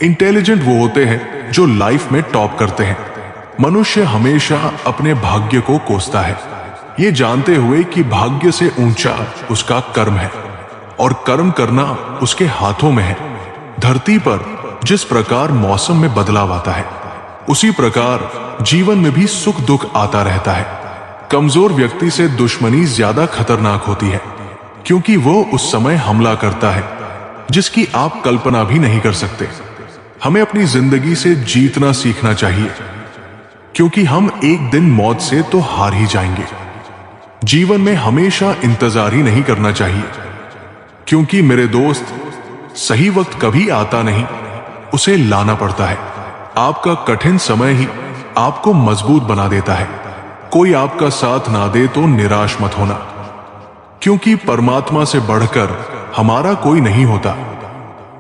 इंटेलिजेंट वो होते हैं जो लाइफ में टॉप करते हैं। मनुष्य हमेशा अपने भाग्य को कोसता है, ये जानते हुए कि भाग्य से ऊंचा उसका कर्म है और कर्म करना उसके हाथों में है। धरती पर जिस प्रकार मौसम में बदलाव आता है, उसी प्रकार जीवन में भी सुख दुख आता रहता है। कमजोर व्यक्ति से दुश्मनी ज्यादा खतरनाक होती है, क्योंकि वो उस समय हमला करता है जिसकी आप कल्पना भी नहीं कर सकते। हमें अपनी जिंदगी से जीतना सीखना चाहिए, क्योंकि हम एक दिन मौत से तो हार ही जाएंगे। जीवन में हमेशा इंतजार ही नहीं करना चाहिए, क्योंकि मेरे दोस्त सही वक्त कभी आता नहीं, उसे लाना पड़ता है। आपका कठिन समय ही आपको मजबूत बना देता है। कोई आपका साथ ना दे तो निराश मत होना, क्योंकि परमात्मा से बढ़कर हमारा कोई नहीं होता।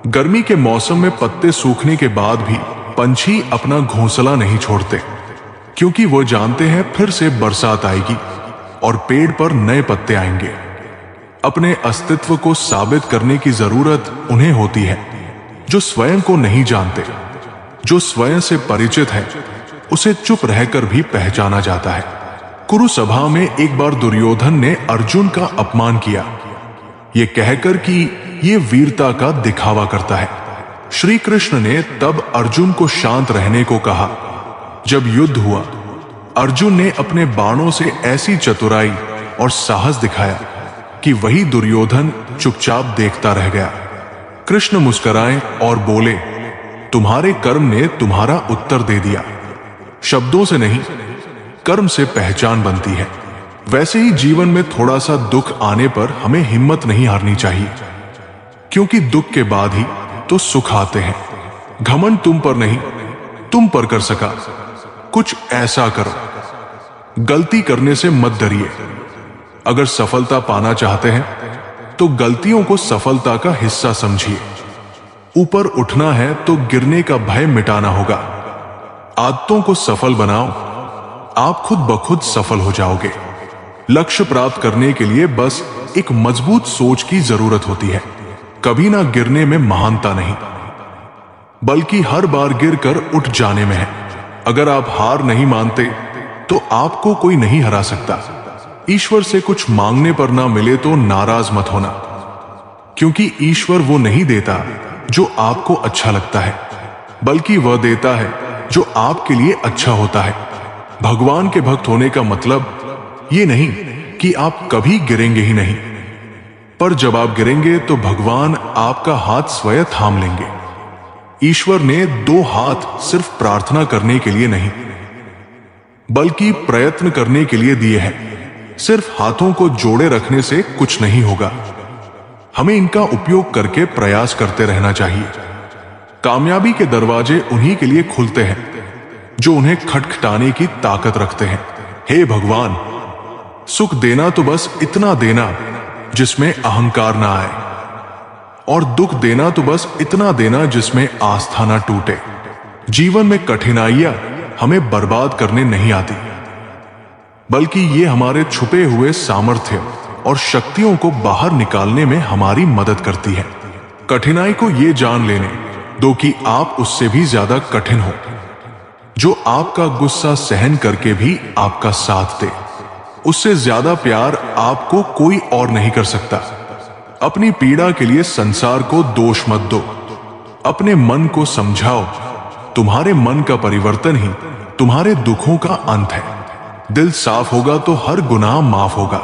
गर्मी के मौसम में पत्ते सूखने के बाद भी पंछी अपना घोंसला नहीं छोड़ते, क्योंकि वो जानते हैं फिर से बरसात आएगी और पेड़ पर नए पत्ते आएंगे। अपने अस्तित्व को साबित करने की जरूरत उन्हें होती है जो स्वयं को नहीं जानते। जो स्वयं से परिचित है उसे चुप रहकर भी पहचाना जाता है। कुरुसभा में एक बार दुर्योधन ने अर्जुन का अपमान किया, ये कहकर कि ये वीरता का दिखावा करता है। श्री कृष्ण ने तब अर्जुन को शांत रहने को कहा। जब युद्ध हुआ, अर्जुन ने अपने बाणों से ऐसी चतुराई और साहस दिखाया कि वही दुर्योधन चुपचाप देखता रह गया। कृष्ण मुस्कुराए और बोले, तुम्हारे कर्म ने तुम्हारा उत्तर दे दिया। शब्दों से नहीं, कर्म से पहचान बनती है। वैसे ही जीवन में थोड़ा सा दुख आने पर हमें हिम्मत नहीं हारनी चाहिए, क्योंकि दुख के बाद ही तो सुख आते हैं। घमंड तुम पर नहीं, तुम पर कर सका। कुछ ऐसा करो। गलती करने से मत डरिए। अगर सफलता पाना चाहते हैं तो गलतियों को सफलता का हिस्सा समझिए। ऊपर उठना है तो गिरने का भय मिटाना होगा। आदतों को सफल बनाओ, आप खुद ब खुद सफल हो जाओगे। लक्ष्य प्राप्त करने के लिए बस एक मजबूत सोच की जरूरत होती है। कभी ना गिरने में महानता नहीं, बल्कि हर बार गिरकर उठ जाने में है। अगर आप हार नहीं मानते तो आपको कोई नहीं हरा सकता। ईश्वर से कुछ मांगने पर ना मिले तो नाराज मत होना, क्योंकि ईश्वर वो नहीं देता जो आपको अच्छा लगता है, बल्कि वह देता है जो आपके लिए अच्छा होता है। भगवान के भक्त होने का मतलब ये नहीं कि आप कभी गिरेंगे ही नहीं, पर जब आप गिरेंगे तो भगवान आपका हाथ स्वयं थाम लेंगे। ईश्वर ने दो हाथ सिर्फ प्रार्थना करने के लिए नहीं, बल्कि प्रयत्न करने के लिए दिए हैं। सिर्फ हाथों को जोड़े रखने से कुछ नहीं होगा, हमें इनका उपयोग करके प्रयास करते रहना चाहिए। कामयाबी के दरवाजे उन्हीं के लिए खुलते हैं जो उन्हें खटखटाने की ताकत रखते हैं। हे भगवान, सुख देना तो बस इतना देना जिसमें अहंकार ना आए, और दुख देना तो बस इतना देना जिसमें आस्था ना टूटे। जीवन में कठिनाइयां हमें बर्बाद करने नहीं आती, बल्कि ये हमारे छुपे हुए सामर्थ्य और शक्तियों को बाहर निकालने में हमारी मदद करती है। कठिनाई को ये जान लेने दो कि आप उससे भी ज्यादा कठिन हो, जो आपका गुस्सा सहन करके भी आपका साथ दे। उससे ज्यादा प्यार आपको कोई और नहीं कर सकता। अपनी पीड़ा के लिए संसार को दोष मत दो, अपने मन को समझाओ। तुम्हारे मन का परिवर्तन ही तुम्हारे दुखों का अंत है। दिल साफ होगा तो हर गुनाह माफ होगा।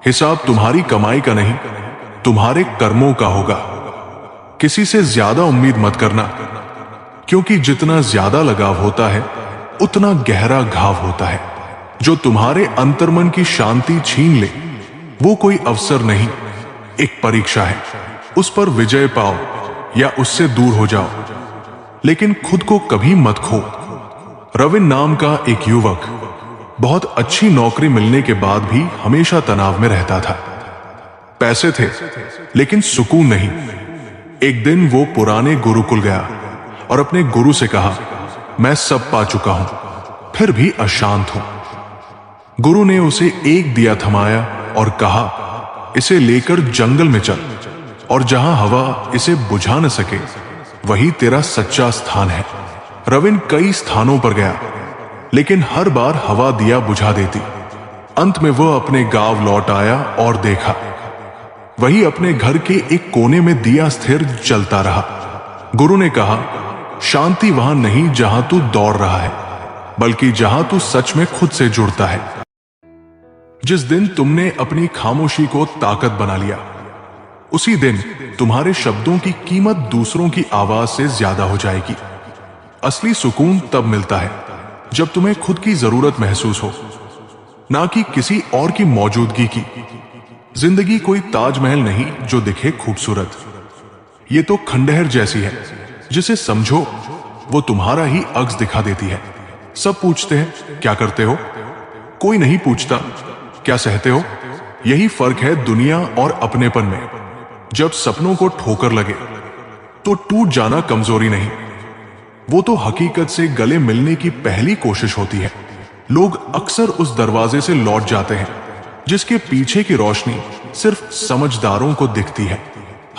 हिसाब तुम्हारी कमाई का नहीं, तुम्हारे कर्मों का होगा। किसी से ज्यादा उम्मीद मत करना, क्योंकि जितना ज्यादा लगाव होता है उतना गहरा घाव होता है। जो तुम्हारे अंतर्मन की शांति छीन ले वो कोई अवसर नहीं, एक परीक्षा है। उस पर विजय पाओ या उससे दूर हो जाओ, लेकिन खुद को कभी मत खो। रविन नाम का एक युवक बहुत अच्छी नौकरी मिलने के बाद भी हमेशा तनाव में रहता था। पैसे थे लेकिन सुकून नहीं। एक दिन वो पुराने गुरुकुल गया और अपने गुरु से कहा, मैं सब पा चुका हूं, फिर भी अशांत हूं। गुरु ने उसे एक दिया थमाया और कहा, इसे लेकर जंगल में चल, और जहां हवा इसे बुझा न सके वही तेरा सच्चा स्थान है। रविन कई स्थानों पर गया, लेकिन हर बार हवा दिया बुझा देती। अंत में वह अपने गांव लौट आया और देखा, वही अपने घर के एक कोने में दिया स्थिर जलता रहा। गुरु ने कहा, शांति वहां नहीं जहां तू दौड़ रहा है, बल्कि जहां तू सच में खुद से जुड़ता है। जिस दिन तुमने अपनी खामोशी को ताकत बना लिया, उसी दिन तुम्हारे शब्दों की कीमत दूसरों की आवाज से ज्यादा हो जाएगी। असली सुकून तब मिलता है जब तुम्हें खुद की जरूरत महसूस हो, ना कि किसी और की मौजूदगी की। जिंदगी कोई ताजमहल नहीं जो दिखे खूबसूरत, ये तो खंडहर जैसी है, जिसे समझो वो तुम्हारा ही अक्स दिखा देती है। सब पूछते हैं क्या करते हो, कोई नहीं पूछता क्या सहते हो। यही फर्क है दुनिया और अपनेपन में। जब सपनों को ठोकर लगे तो टूट जाना कमजोरी नहीं, वो तो हकीकत से गले मिलने की पहली कोशिश होती है। लोग अक्सर उस दरवाजे से लौट जाते हैं जिसके पीछे की रोशनी सिर्फ समझदारों को दिखती है।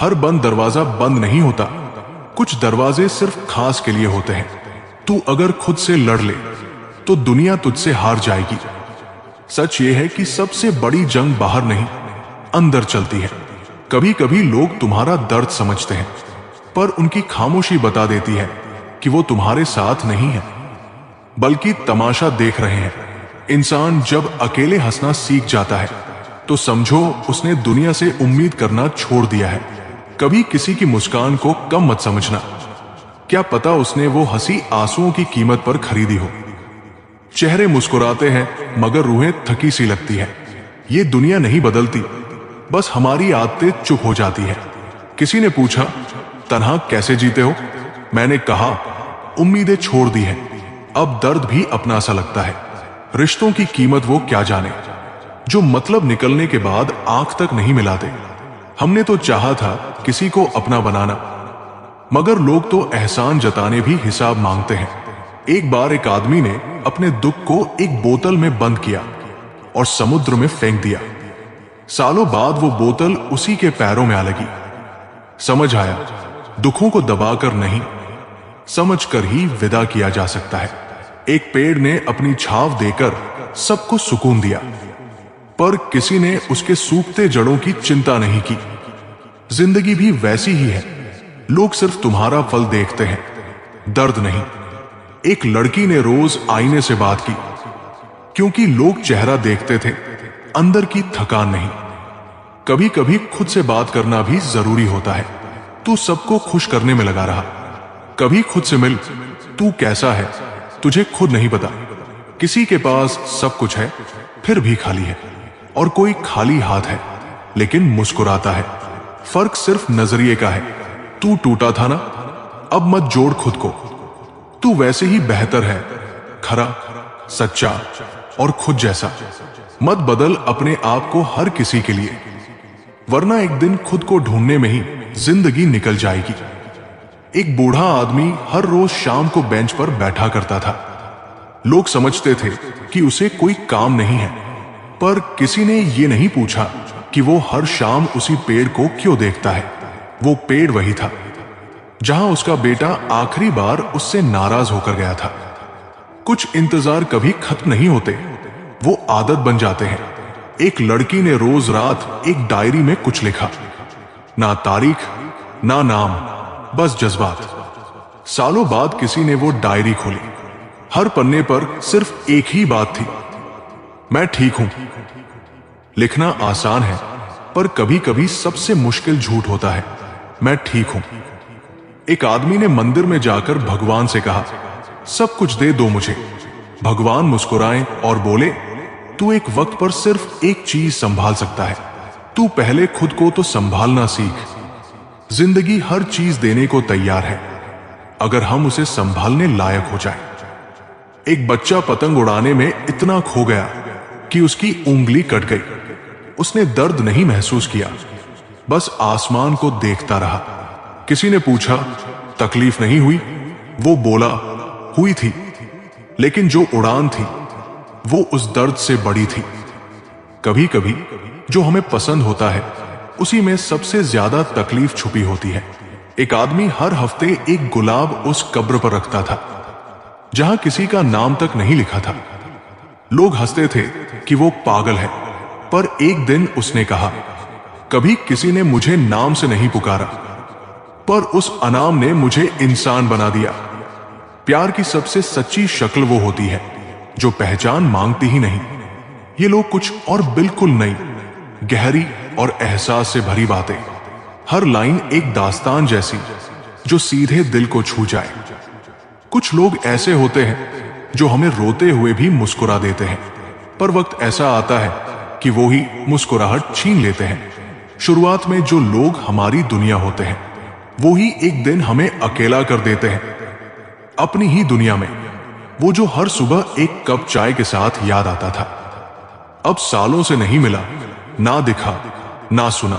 हर बंद दरवाजा बंद नहीं होता, कुछ दरवाजे सिर्फ खास के लिए होते हैं। तू अगर खुद से लड़ ले तो दुनिया तुझसे हार जाएगी। सच ये है कि सबसे बड़ी जंग बाहर नहीं, अंदर चलती है। कभी कभी लोग तुम्हारा दर्द समझते हैं, पर उनकी खामोशी बता देती है कि वो तुम्हारे साथ नहीं है, बल्कि तमाशा देख रहे हैं। इंसान जब अकेले हंसना सीख जाता है तो समझो उसने दुनिया से उम्मीद करना छोड़ दिया है। कभी किसी की मुस्कान को कम मत समझना, क्या पता उसने वो हंसी आंसुओं की कीमत पर खरीदी हो। चेहरे मुस्कुराते हैं मगर रूहें थकी सी लगती है। ये दुनिया नहीं बदलती, बस हमारी आदतें चुप हो जाती है। किसी ने पूछा, तन्हा कैसे जीते हो? मैंने कहा, उम्मीदें छोड़ दी है, अब दर्द भी अपना सा लगता है। रिश्तों की कीमत वो क्या जाने, जो मतलब निकलने के बाद आंख तक नहीं मिलाते। हमने तो चाहा था किसी को अपना बनाना, मगर लोग तो एहसान जताने भी हिसाब मांगते हैं। एक बार एक आदमी ने अपने दुख को एक बोतल में बंद किया और समुद्र में फेंक दिया। सालों बाद वो बोतल उसी के पैरों में आ लगी। समझ आया, दुखों को दबाकर नहीं, समझकर ही विदा किया जा सकता है। एक पेड़ ने अपनी छाव देकर सबको सुकून दिया, पर किसी ने उसके सूखते जड़ों की चिंता नहीं की। जिंदगी भी वैसी ही है, लोग सिर्फ तुम्हारा फल देखते हैं, दर्द नहीं। एक लड़की ने रोज आईने से बात की, क्योंकि लोग चेहरा देखते थे, अंदर की थकान नहीं। कभी कभी खुद से बात करना भी जरूरी होता है। तू सबको खुश करने में लगा रहा, कभी खुद से मिल। तू कैसा है तुझे खुद नहीं पता। किसी के पास सब कुछ है फिर भी खाली है, और कोई खाली हाथ है लेकिन मुस्कुराता है। फर्क सिर्फ नजरिए का है। तू टूटा था ना, अब मत जोड़ खुद को। तू वैसे ही बेहतर है, खरा, सच्चा और खुद जैसा। मत बदल अपने आप को हर किसी के लिए, वरना एक दिन खुद को ढूंढने में ही जिंदगी निकल जाएगी। एक बूढ़ा आदमी हर रोज शाम को बेंच पर बैठा करता था। लोग समझते थे कि उसे कोई काम नहीं है, पर किसी ने यह नहीं पूछा कि वो हर शाम उसी पेड़ को क्यों देखता है। वो पेड़ वही था जहां उसका बेटा आखिरी बार उससे नाराज होकर गया था। कुछ इंतजार कभी खत्म नहीं होते, वो आदत बन जाते हैं। एक लड़की ने रोज रात एक डायरी में कुछ लिखा, ना तारीख ना नाम, बस जज्बात। सालों बाद किसी ने वो डायरी खोली। हर पन्ने पर सिर्फ एक ही बात थी, मैं ठीक हूं। लिखना आसान है, पर कभी कभी सबसे मुश्किल झूठ होता है, मैं ठीक हूं। एक आदमी ने मंदिर में जाकर भगवान से कहा, सब कुछ दे दो मुझे। भगवान मुस्कुराए और बोले, तू एक वक्त पर सिर्फ एक चीज संभाल सकता है, तू पहले खुद को तो संभालना सीख। जिंदगी हर चीज देने को तैयार है, अगर हम उसे संभालने लायक हो जाए। एक बच्चा पतंग उड़ाने में इतना खो गया कि उसकी उंगली कट गई। उसने दर्द नहीं महसूस किया, बस आसमान को देखता रहा। किसी ने पूछा, तकलीफ नहीं हुई? वो बोला, हुई थी, लेकिन जो उड़ान थी वो उस दर्द से बड़ी थी। कभी कभी जो हमें पसंद होता है उसी में सबसे ज्यादा तकलीफ छुपी होती है। एक आदमी हर हफ्ते एक गुलाब उस कब्र पर रखता था जहां किसी का नाम तक नहीं लिखा था। लोग हंसते थे कि वो पागल है, पर एक दिन उसने कहा, कभी किसी ने मुझे नाम से नहीं पुकारा, पर उस अनाम ने मुझे इंसान बना दिया। प्यार की सबसे सच्ची शक्ल वो होती है जो पहचान मांगती ही नहीं। ये लोग कुछ और बिल्कुल नई, गहरी और एहसास से भरी बातें, हर लाइन एक दास्तान जैसी जो सीधे दिल को छू जाए। कुछ लोग ऐसे होते हैं जो हमें रोते हुए भी मुस्कुरा देते हैं, पर वक्त ऐसा आता है कि वो ही मुस्कुराहट छीन लेते हैं। शुरुआत में जो लोग हमारी दुनिया होते हैं वो ही एक दिन हमें अकेला कर देते हैं। अपनी ही दुनिया में वो जो हर सुबह एक कप चाय के साथ याद आता था, अब सालों से नहीं मिला, ना दिखा ना सुना,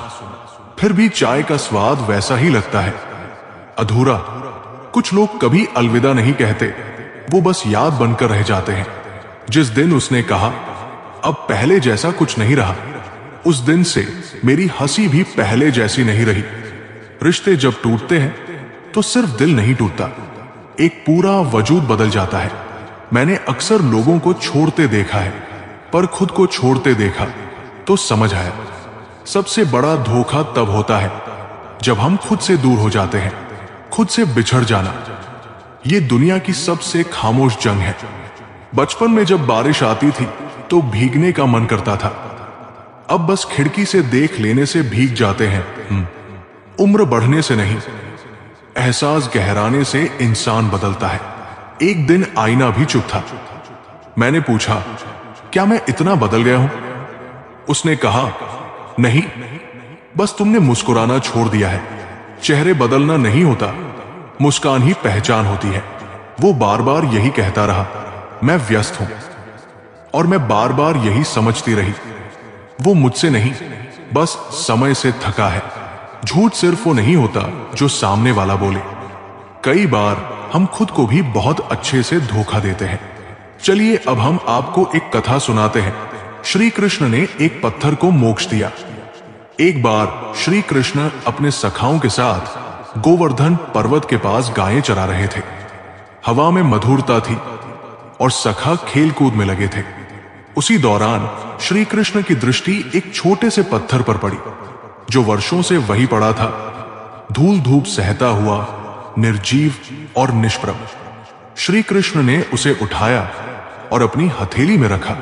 फिर भी चाय का स्वाद वैसा ही लगता है, अधूरा। कुछ लोग कभी अलविदा नहीं कहते, वो बस याद बनकर रह जाते हैं। जिस दिन उसने कहा, अब पहले जैसा कुछ नहीं रहा, उस दिन से मेरी हंसी भी पहले जैसी नहीं रही। रिश्ते जब टूटते हैं तो सिर्फ दिल नहीं टूटता, एक पूरा वजूद बदल जाता है। मैंने अक्सर लोगों को छोड़ते देखा है, पर खुद को छोड़ते देखा तो समझ आया, सबसे बड़ा धोखा तब होता है जब हम खुद से दूर हो जाते हैं। खुद से बिछड़ जाना ये दुनिया की सबसे खामोश जंग है। बचपन में जब बारिश आती थी तो भीगने का मन करता था। अब बस खिड़की से देख लेने से भीग जाते हैं। उम्र बढ़ने से नहीं, एहसास गहराने से इंसान बदलता है। एक दिन आईना भी चुप था। मैंने पूछा, क्या मैं इतना बदल गया हूं? उसने कहा, नहीं, बस तुमने मुस्कुराना छोड़ दिया है। चेहरे बदलना नहीं होता, मुस्कान ही पहचान होती है। वो बार बार यही कहता रहा, मैं व्यस्त हूं, और मैं बार बार यही समझती रही, वो मुझसे नहीं, बस समय से थका है। झूठ सिर्फ वो नहीं होता जो सामने वाला बोले। कई बार हम खुद को भी बहुत अच्छे से धोखा देते हैं। चलिए अब हम आपको एक कथा सुनाते हैं। श्री कृष्ण ने एक पत्थर को मोक्ष दिया। एक बार श्री कृष्ण अपने सखाओं के साथ गोवर्धन पर्वत के पास गायें चरा रहे थे। हवा में मधुरता थी और सखा खेल कूद में लगे थे। उसी दौरान श्री कृष्ण की दृष्टि एक छोटे से पत्थर पर पड़ी जो वर्षों से वही पड़ा था, धूल धूप सहता हुआ, निर्जीव और निष्प्रभ। श्री कृष्ण ने उसे उठाया और अपनी हथेली में रखा।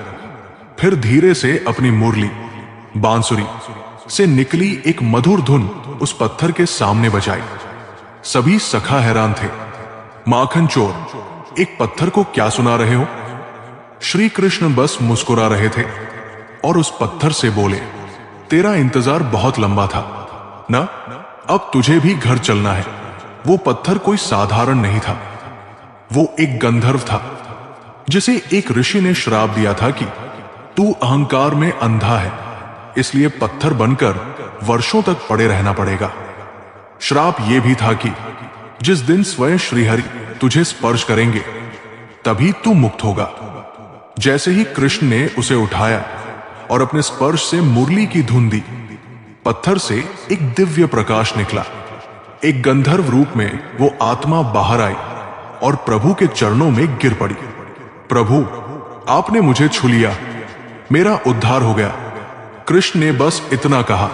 फिर धीरे से अपनी मुरली बांसुरी से निकली एक मधुर धुन उस पत्थर के सामने बजाई। सभी सखा हैरान थे। माखन चोर, एक पत्थर को क्या सुना रहे हो? श्री कृष्ण बस मुस्कुरा रहे थे और उस पत्थर से बोले, तेरा इंतजार बहुत लंबा था ना, अब तुझे भी घर चलना है। वो पत्थर कोई साधारण नहीं था, वो एक गंधर्व था जिसे एक ऋषि ने श्राप दिया था कि तू अहंकार में अंधा है, इसलिए पत्थर बनकर वर्षों तक पड़े रहना पड़ेगा। श्राप यह भी था कि जिस दिन स्वयं श्रीहरि तुझे स्पर्श करेंगे तभी तू मुक्त होगा। जैसे ही कृष्ण ने उसे उठाया और अपने स्पर्श से मुरली की धुन दी, पत्थर से एक दिव्य प्रकाश निकला। एक गंधर्व रूप में वो आत्मा बाहर आई और प्रभु के चरणों में गिर पड़ी। प्रभु, आपने मुझे छू लिया, मेरा उद्धार हो गया। कृष्ण ने बस इतना कहा,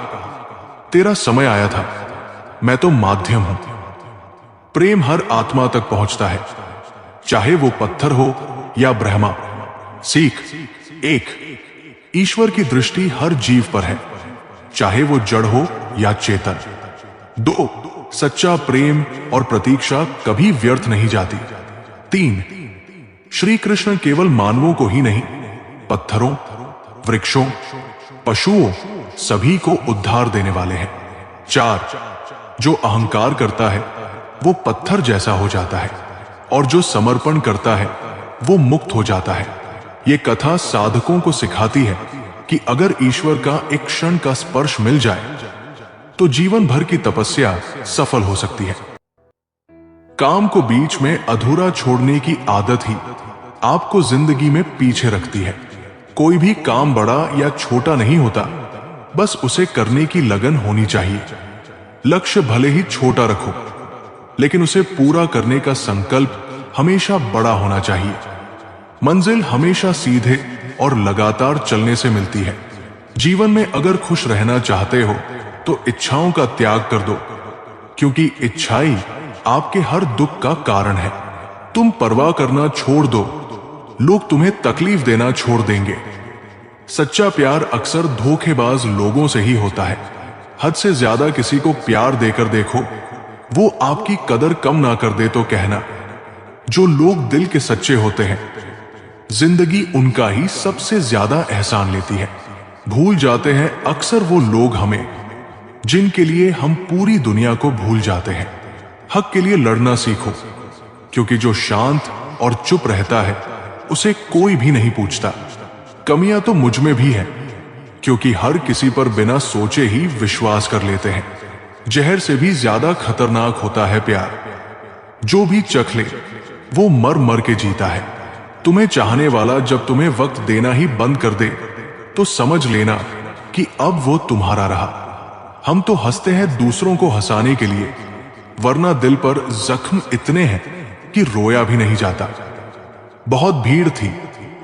तेरा समय आया था, मैं तो माध्यम हूं। प्रेम हर आत्मा तक पहुंचता है, चाहे वो पत्थर हो या ब्रह्मा। सीख एक, ईश्वर की दृष्टि हर जीव पर है, चाहे वो जड़ हो या चेतन। दो, सच्चा प्रेम और प्रतीक्षा कभी व्यर्थ नहीं जाती। तीन, श्री कृष्ण केवल मानवों को ही नहीं, पत्थरों, वृक्षों, पशुओं, सभी को उद्धार देने वाले हैं। चार, जो अहंकार करता है वो पत्थर जैसा हो जाता है, और जो समर्पण करता है वो मुक्त हो जाता है। ये कथा साधकों को सिखाती है कि अगर ईश्वर का एक क्षण का स्पर्श मिल जाए तो जीवन भर की तपस्या सफल हो सकती है। काम को बीच में अधूरा छोड़ने की आदत ही आपको जिंदगी में पीछे रखती है। कोई भी काम बड़ा या छोटा नहीं होता, बस उसे करने की लगन होनी चाहिए। लक्ष्य भले ही छोटा रखो, लेकिन उसे पूरा करने का संकल्प हमेशा बड़ा होना चाहिए। मंजिल हमेशा सीधे और लगातार चलने से मिलती है। जीवन में अगर खुश रहना चाहते हो तो इच्छाओं का त्याग कर दो, क्योंकि इच्छाई आपके हर दुख का कारण है। तुम परवाह करना छोड़ दो, लोग तुम्हें तकलीफ देना छोड़ देंगे। सच्चा प्यार अक्सर धोखेबाज लोगों से ही होता है। हद से ज्यादा किसी को प्यार देकर देखो, वो आपकी कदर कम ना कर दे तो कहना। जो लोग दिल के सच्चे होते हैं, जिंदगी उनका ही सबसे ज्यादा एहसान लेती है। भूल जाते हैं अक्सर वो लोग हमें, जिनके लिए हम पूरी दुनिया को भूल जाते हैं। हक के लिए लड़ना सीखो, क्योंकि जो शांत और चुप रहता है उसे कोई भी नहीं पूछता। कमियां तो मुझ में भी है, क्योंकि हर किसी पर बिना सोचे ही विश्वास कर लेते हैं। जहर से भी ज्यादा खतरनाक होता है प्यार। जो भी चख ले वो मर मर के जीता है। तुम्हें चाहने वाला जब तुम्हें वक्त देना ही बंद कर दे तो समझ लेना कि अब वो तुम्हारा रहा। हम तो हंसते हैं दूसरों को हंसाने के लिए, वरना दिल पर जख्म इतने हैं कि रोया भी नहीं जाता। बहुत भीड़ थी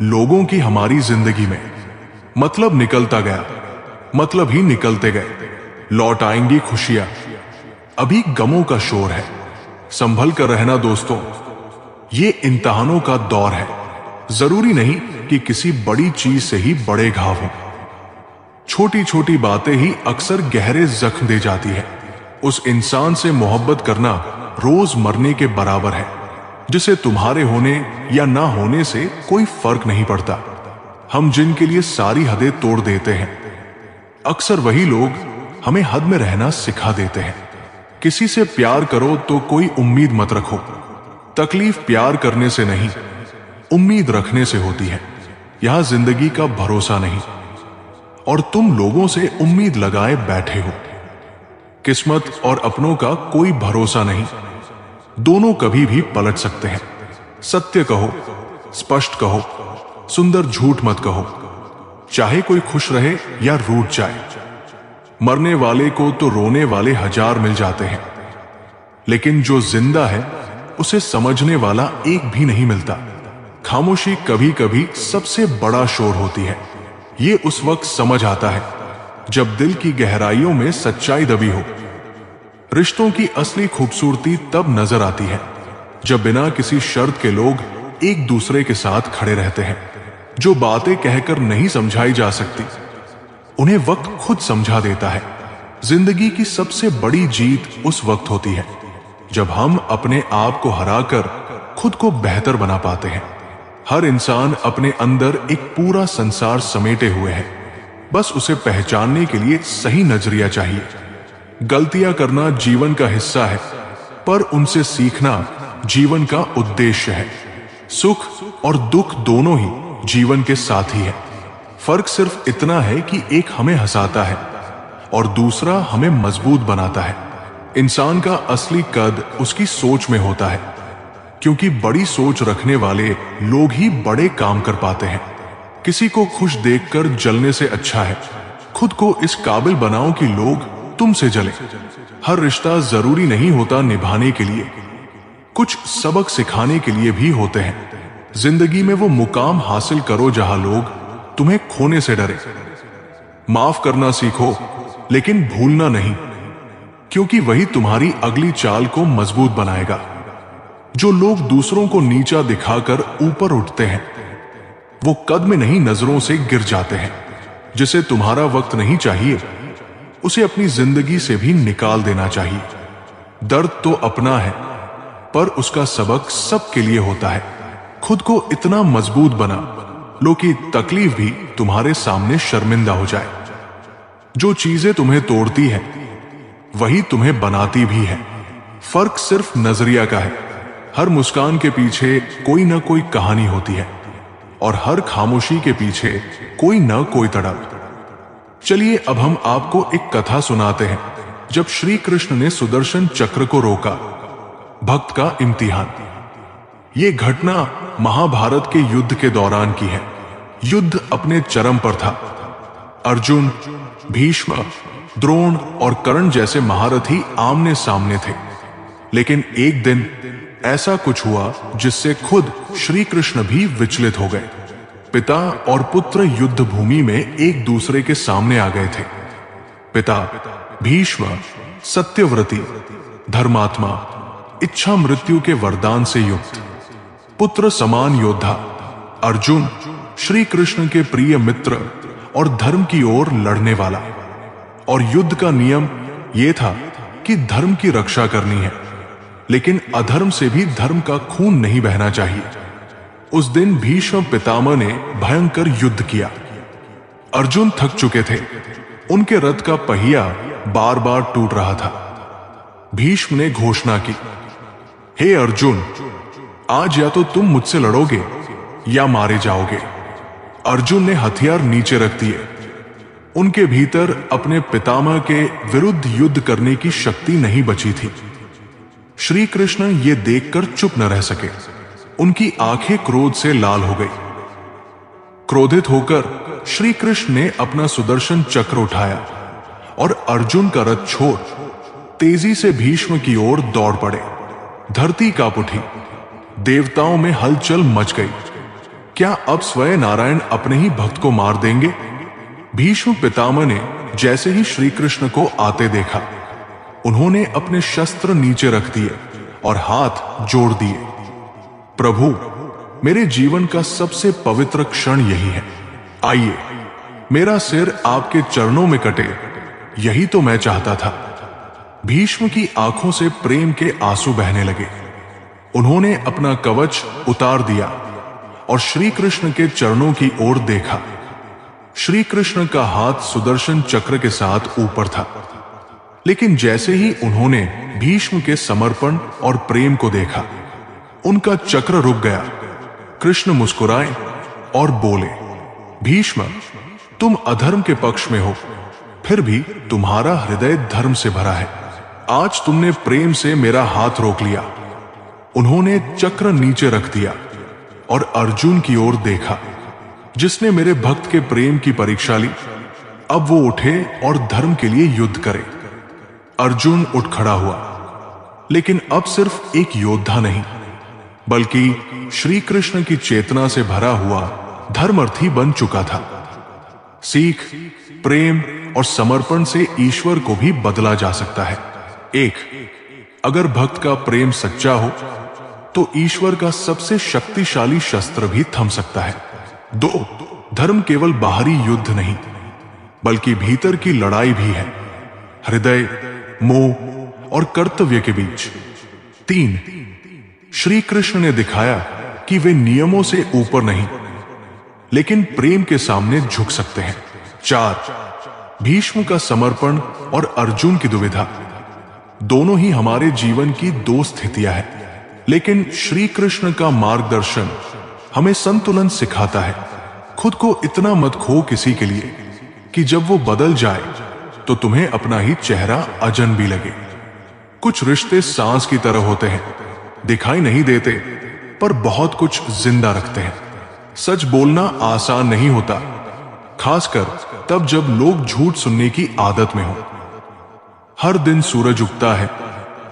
लोगों की हमारी जिंदगी में, मतलब निकलता गया, मतलब ही निकलते गए। लौट आएंगी खुशियां, अभी गमों का शोर है। संभल कर रहना दोस्तों, ये इम्तिहानों का दौर है। जरूरी नहीं कि किसी बड़ी चीज से ही बड़े घाव हों। छोटी छोटी बातें ही अक्सर गहरे जख्म दे जाती है। उस इंसान से मोहब्बत करना रोज मरने के बराबर है, जिसे तुम्हारे होने या ना होने से कोई फर्क नहीं पड़ता। हम जिनके लिए सारी हदें तोड़ देते हैं, अक्सर वही लोग हमें हद में रहना सिखा देते हैं। किसी से प्यार करो तो कोई उम्मीद मत रखो। तकलीफ प्यार करने से नहीं, उम्मीद रखने से होती है। यहां जिंदगी का भरोसा नहीं, और तुम लोगों से उम्मीद लगाए बैठे हो। किस्मत और अपनों का कोई भरोसा नहीं, दोनों कभी भी पलट सकते हैं। सत्य कहो, स्पष्ट कहो, सुंदर झूठ मत कहो, चाहे कोई खुश रहे या रूठ जाए। मरने वाले को तो रोने वाले हजार मिल जाते हैं, लेकिन जो जिंदा है उसे समझने वाला एक भी नहीं मिलता। खामोशी कभी कभी सबसे बड़ा शोर होती है। ये उस वक्त समझ आता है जब दिल की गहराइयों में सच्चाई दबी हो। रिश्तों की असली खूबसूरती तब नजर आती है जब बिना किसी शर्त के लोग एक दूसरे के साथ खड़े रहते हैं। जो बातें कहकर नहीं समझाई जा सकती, उन्हें वक्त खुद समझा देता है। जिंदगी की सबसे बड़ी जीत उस वक्त होती है जब हम अपने आप को हराकर खुद को बेहतर बना पाते हैं। हर इंसान अपने अंदर एक पूरा संसार समेटे हुए है, बस उसे पहचानने के लिए सही नजरिया चाहिए। गलतियां करना जीवन का हिस्सा है, पर उनसे सीखना जीवन का उद्देश्य है। सुख और दुख दोनों ही जीवन के साथी है। फर्क सिर्फ इतना है कि एक हमें हंसाता है और दूसरा हमें मजबूत बनाता है। इंसान का असली कद उसकी सोच में होता है, क्योंकि बड़ी सोच रखने वाले लोग ही बड़े काम कर पाते हैं। किसी को खुश देखकर जलने से अच्छा है खुद को इस काबिल बनाओ कि लोग तुमसे जले। हर रिश्ता जरूरी नहीं होता निभाने के लिए, कुछ सबक सिखाने के लिए भी होते हैं। जिंदगी में वो मुकाम हासिल करो जहां लोग तुम्हें खोने से डरे। माफ करना सीखो, लेकिन भूलना नहीं, क्योंकि वही तुम्हारी अगली चाल को मजबूत बनाएगा। जो लोग दूसरों को नीचा दिखाकर ऊपर उठते हैं, वो कद में नहीं नजरों से गिर जाते हैं। जिसे तुम्हारा वक्त नहीं चाहिए, उसे अपनी जिंदगी से भी निकाल देना चाहिए। दर्द तो अपना है, पर उसका सबक सबके लिए होता है। खुद को इतना मजबूत बना लो कि तकलीफ भी तुम्हारे सामने शर्मिंदा हो जाए। जो चीजें तुम्हें तोड़ती हैं, वही तुम्हें बनाती भी है। फर्क सिर्फ नजरिया का है। हर मुस्कान के पीछे कोई ना कोई कहानी होती है, और हर खामोशी के पीछे कोई ना कोई तड़प। चलिए अब हम आपको एक कथा सुनाते हैं, जब श्री कृष्ण ने सुदर्शन चक्र को रोका। भक्त का इम्तिहान। ये घटना महाभारत के युद्ध के दौरान की है। युद्ध अपने चरम पर था। अर्जुन, भीष्म, द्रोण और कर्ण जैसे महारथी आमने सामने थे। लेकिन एक दिन ऐसा कुछ हुआ जिससे खुद श्री कृष्ण भी विचलित हो गए। पिता और पुत्र युद्ध भूमि में एक दूसरे के सामने आ गए थे। पिता भीष्म सत्यव्रती, धर्मात्मा, इच्छा मृत्यु के वरदान से युक्त। पुत्र समान योद्धा अर्जुन, श्री कृष्ण के प्रिय मित्र और धर्म की ओर लड़ने वाला। और युद्ध का नियम यह था कि धर्म की रक्षा करनी है, लेकिन अधर्म से भी धर्म का खून नहीं बहना चाहिए। उस दिन भीष्म पितामह ने भयंकर युद्ध किया। अर्जुन थक चुके थे, उनके रथ का पहिया बार बार टूट रहा था। भीष्म ने घोषणा की, हे अर्जुन, आज या तो तुम मुझसे लड़ोगे या मारे जाओगे। अर्जुन ने हथियार नीचे रख दिए। उनके भीतर अपने पितामह के विरुद्ध युद्ध करने की शक्ति नहीं बची थी। श्री कृष्ण ये देखकर चुप न रह सके। उनकी आंखें क्रोध से लाल हो गई। क्रोधित होकर श्री कृष्ण ने अपना सुदर्शन चक्र उठाया और अर्जुन का रथ छोड़ तेजी से भीष्म की ओर दौड़ पड़े। धरती कांप उठी, देवताओं में हलचल मच गई। क्या अब स्वयं नारायण अपने ही भक्त को मार देंगे? भीष्म पितामह ने जैसे ही श्री कृष्ण को आते देखा, उन्होंने अपने शस्त्र नीचे रख दिए और हाथ जोड़ दिए। प्रभु, मेरे जीवन का सबसे पवित्र क्षण यही है। आइए, मेरा सिर आपके चरणों में कटे, यही तो मैं चाहता था। भीष्म की आंखों से प्रेम के आंसू बहने लगे। उन्होंने अपना कवच उतार दिया और श्री कृष्ण के चरणों की ओर देखा। श्री कृष्ण का हाथ सुदर्शन चक्र के साथ ऊपर था, लेकिन जैसे ही उन्होंने भीष्म के समर्पण और प्रेम को देखा, उनका चक्र रुक गया। कृष्ण मुस्कुराए और बोले, भीष्म, तुम अधर्म के पक्ष में हो, फिर भी तुम्हारा हृदय धर्म से भरा है। आज तुमने प्रेम से मेरा हाथ रोक लिया। उन्होंने चक्र नीचे रख दिया और अर्जुन की ओर देखा, जिसने मेरे भक्त के प्रेम की परीक्षा ली। अब वो उठे और धर्म के लिए युद्ध करे। अर्जुन उठ खड़ा हुआ, लेकिन अब सिर्फ एक योद्धा नहीं, बल्कि श्री कृष्ण की चेतना से भरा हुआ धर्मार्थी बन चुका था। सीख, प्रेम और समर्पण से ईश्वर को भी बदला जा सकता है। एक, अगर भक्त का प्रेम सच्चा हो तो ईश्वर का सबसे शक्तिशाली शस्त्र भी थम सकता है। दो, धर्म केवल बाहरी युद्ध नहीं, बल्कि भीतर की लड़ाई भी है, हृदय, मोह और कर्तव्य के बीच। तीन, श्री कृष्ण ने दिखाया कि वे नियमों से ऊपर नहीं, लेकिन प्रेम के सामने झुक सकते हैं। चार, भीष्म का समर्पण और अर्जुन की दुविधा, दोनों ही हमारे जीवन की दो स्थितियां हैं, लेकिन श्री कृष्ण का मार्गदर्शन हमें संतुलन सिखाता है। खुद को इतना मत खो किसी के लिए कि जब वो बदल जाए तो तुम्हें अपना ही चेहरा अजनबी लगे। कुछ रिश्ते सांस की तरह होते हैं, दिखाई नहीं देते पर बहुत कुछ जिंदा रखते हैं। सच बोलना आसान नहीं होता, खासकर तब जब लोग झूठ सुनने की आदत में हो। हर दिन सूरज उगता है,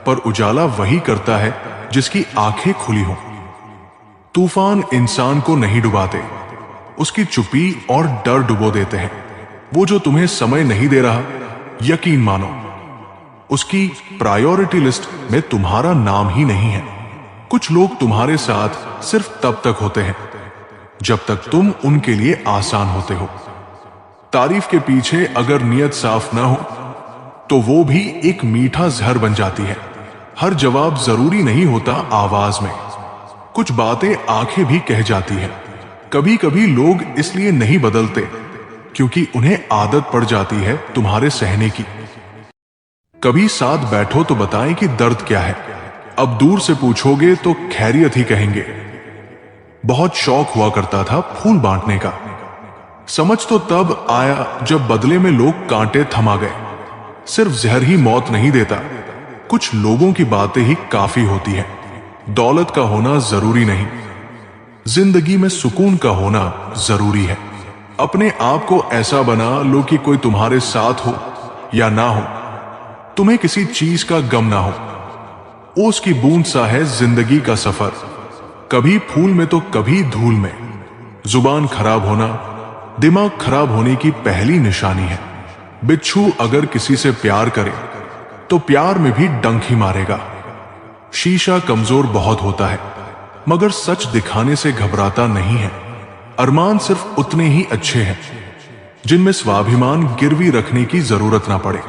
पर उजाला वही करता है जिसकी आंखें खुली हों। तूफान इंसान को नहीं डुबाते, उसकी चुप्पी और डर डुबो देते हैं। वो जो तुम्हें समय नहीं दे रहा, यकीन मानो उसकी प्रायोरिटी लिस्ट में तुम्हारा नाम ही नहीं है। कुछ लोग तुम्हारे साथ सिर्फ तब तक होते हैं जब तक तुम उनके लिए आसान होते हो। तारीफ के पीछे अगर नियत साफ ना हो तो वो भी एक मीठा जहर बन जाती है। हर जवाब जरूरी नहीं होता आवाज में, कुछ बातें आंखें भी कह जाती है। कभी कभी लोग इसलिए नहीं बदलते क्योंकि उन्हें आदत पड़ जाती है तुम्हारे सहने की। कभी साथ बैठो तो बताएं कि दर्द क्या है, अब दूर से पूछोगे तो खैरियत ही कहेंगे। बहुत शौक हुआ करता था फूल बांटने का, समझ तो तब आया जब बदले में लोग कांटे थमा गए। सिर्फ जहर ही मौत नहीं देता, कुछ लोगों की बातें ही काफी होती है। दौलत का होना जरूरी नहीं, जिंदगी में सुकून का होना जरूरी है। अपने आप को ऐसा बना लो कि कोई तुम्हारे साथ हो या ना हो, तुम्हें किसी चीज का गम ना हो। ओस की बूंद सा है जिंदगी का सफर, कभी फूल में तो कभी धूल में। जुबान खराब होना दिमाग खराब होने की पहली निशानी है। बिच्छू अगर किसी से प्यार करे तो प्यार में भी डंक ही मारेगा। शीशा कमजोर बहुत होता है, मगर सच दिखाने से घबराता नहीं है। अरमान सिर्फ उतने ही अच्छे हैं जिनमें स्वाभिमान गिरवी रखने की जरूरत ना पड़े।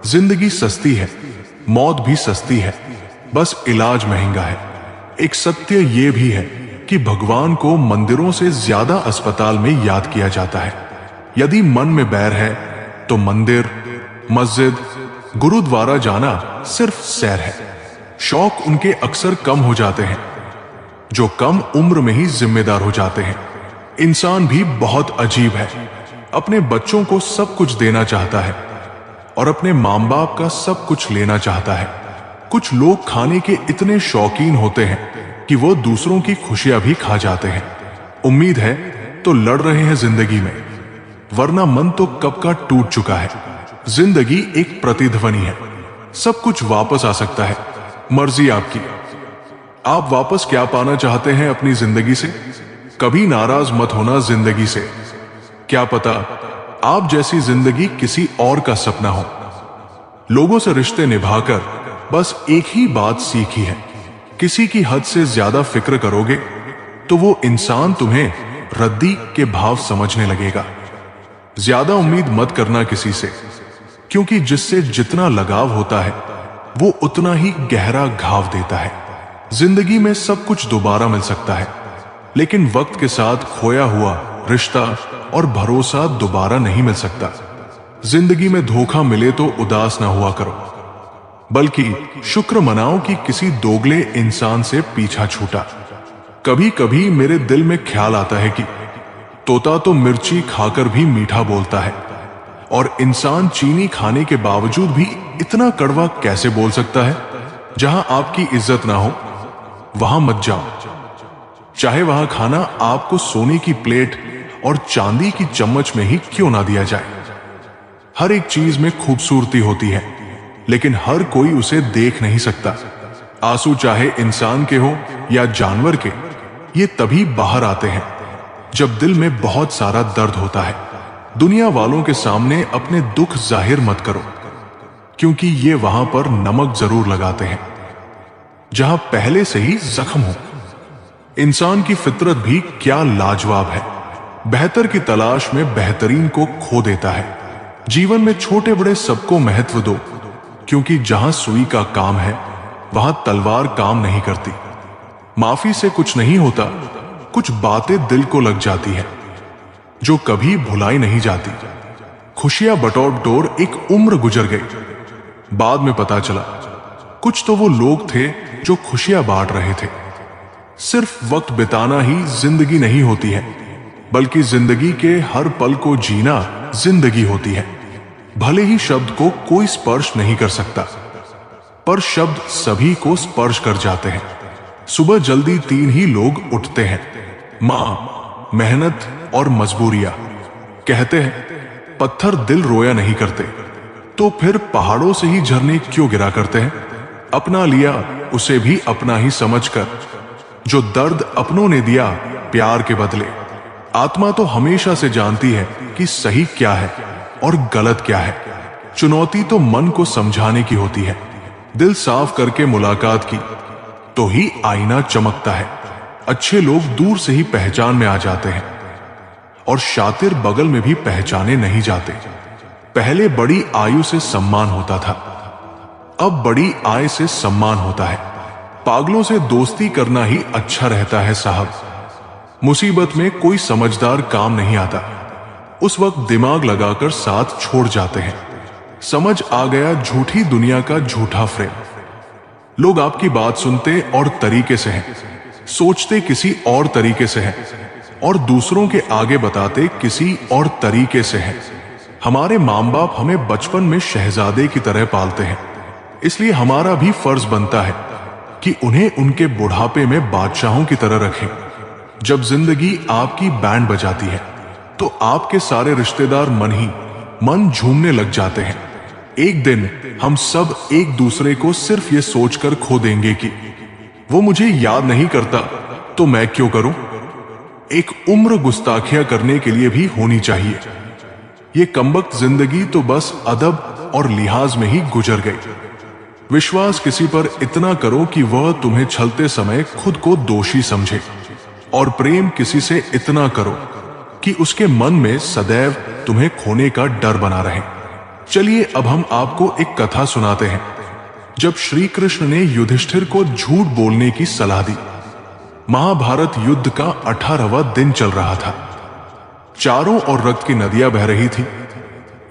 जिंदगी सस्ती है, मौत भी सस्ती है, बस इलाज महंगा है। एक सत्य ये भी है कि भगवान को मंदिरों से ज्यादा अस्पताल में याद किया जाता है। यदि मन में बैर है तो मंदिर, मस्जिद, गुरुद्वारा जाना सिर्फ सैर है। शौक उनके अक्सर कम हो जाते हैं जो कम उम्र में ही जिम्मेदार हो जाते हैं। इंसान भी बहुत अजीब है, अपने बच्चों को सब कुछ देना चाहता है और अपने माँ बाप का सब कुछ लेना चाहता है। कुछ लोग खाने के इतने शौकीन होते हैं कि वो दूसरों की खुशियां भी खा जाते हैं। उम्मीद है तो लड़ रहे हैं जिंदगी में, वरना मन तो कब का टूट चुका है। जिंदगी एक प्रतिध्वनि है, सब कुछ वापस आ सकता है, मर्जी आपकी। आप वापस क्या पाना चाहते हैं अपनी जिंदगी से? कभी नाराज मत होना जिंदगी से, क्या पता आप जैसी जिंदगी किसी और का सपना हो। लोगों से रिश्ते निभाकर बस एक ही बात सीखी है, किसी की हद से ज्यादा फिक्र करोगे तो वो इंसान तुम्हें रद्दी के भाव समझने लगेगा। ज्यादा उम्मीद मत करना किसी से, क्योंकि जिससे जितना लगाव होता है वो उतना ही गहरा घाव देता है। जिंदगी में सब कुछ दोबारा मिल सकता है, लेकिन वक्त के साथ खोया हुआ रिश्ता और भरोसा दोबारा नहीं मिल सकता। जिंदगी में धोखा मिले तो उदास ना हुआ करो, बल्कि शुक्र मनाओ कि किसी दोगले इंसान से पीछा छूटा। कभी कभी मेरे दिल में ख्याल आता है कि तोता तो मिर्ची खाकर भी मीठा बोलता है, और इंसान चीनी खाने के बावजूद भी इतना कड़वा कैसे बोल सकता है। जहां आपकी इज्जत ना हो वहां मत जाओ, चाहे वहां खाना आपको सोने की प्लेट और चांदी की चम्मच में ही क्यों ना दिया जाए। हर एक चीज में खूबसूरती होती है, लेकिन हर कोई उसे देख नहीं सकता। आंसू चाहे इंसान के हो या जानवर के, ये तभी बाहर आते हैं जब दिल में बहुत सारा दर्द होता है। दुनिया वालों के सामने अपने दुख जाहिर मत करो, क्योंकि ये वहां पर नमक जरूर लगाते हैं जहां पहले से ही जख्म हो। इंसान की फितरत भी क्या लाजवाब है, बेहतर की तलाश में बेहतरीन को खो देता है। जीवन में छोटे बड़े सबको महत्व दो, क्योंकि जहां सुई का काम है वहां तलवार काम नहीं करती। माफी से कुछ नहीं होता, कुछ बातें दिल को लग जाती है जो कभी भुलाई नहीं जाती। खुशियां बटोर बटोर एक उम्र गुजर गई, बाद में पता चला कुछ तो वो लोग थे जो खुशियां बांट रहे थे। सिर्फ वक्त बिताना ही जिंदगी नहीं होती है, बल्कि जिंदगी के हर पल को जीना जिंदगी होती है। भले ही शब्द को कोई स्पर्श नहीं कर सकता, पर शब्द सभी को स्पर्श कर जाते हैं। सुबह जल्दी 3 ही लोग उठते हैं, मां, मेहनत और मजबूरियां। कहते हैं पत्थर दिल रोया नहीं करते, तो फिर पहाड़ों से ही झरने क्यों गिरा करते हैं। अपना लिया उसे भी अपना ही समझकर, जो दर्द अपनों ने दिया प्यार के बदले। आत्मा तो हमेशा से जानती है कि सही क्या है और गलत क्या है। चुनौती तो मन को समझाने की होती है। दिल साफ करके मुलाकात की तो ही आईना चमकता है। अच्छे लोग दूर से ही पहचान में आ जाते हैं, और शातिर बगल में भी पहचाने नहीं जाते। पहले बड़ी आयु से सम्मान होता था, अब बड़ी आय से सम्मान होता है। पागलों से दोस्ती करना ही अच्छा रहता है साहब। मुसीबत में कोई समझदार काम नहीं आता, उस वक्त दिमाग लगाकर साथ छोड़ जाते हैं। समझ आ गया झूठी दुनिया का झूठा फ्रेम। लोग आपकी बात सुनते और तरीके से हैं, सोचते किसी और तरीके से हैं, और दूसरों के आगे बताते किसी और तरीके से हैं। हमारे माँ बाप हमें बचपन में शहजादे की तरह पालते हैं, इसलिए हमारा भी फर्ज बनता है कि उन्हें उनके बुढ़ापे में बादशाहों की तरह रखें। जब जिंदगी आपकी बैंड बजाती है तो आपके सारे रिश्तेदार मन झूमने लग जाते हैं। एक दिन हम सब एक दूसरे को सिर्फ ये सोचकर खो देंगे कि वो मुझे याद नहीं करता तो मैं क्यों करूं। एक उम्र गुस्ताखियां करने के लिए भी होनी चाहिए। ये कमबख्त जिंदगी तो बस अदब और लिहाज में ही गुजर गई। विश्वास किसी पर इतना करो कि वह तुम्हें छलते समय खुद को दोषी समझे, और प्रेम किसी से इतना करो कि उसके मन में सदैव तुम्हें खोने का डर बना रहे। चलिए अब हम आपको एक कथा सुनाते हैं। जब श्री कृष्ण ने युधिष्ठिर को झूठ बोलने की सलाह दी। महाभारत युद्ध का 18वां दिन चल रहा था। चारों ओर रक्त की नदियां बह रही थी।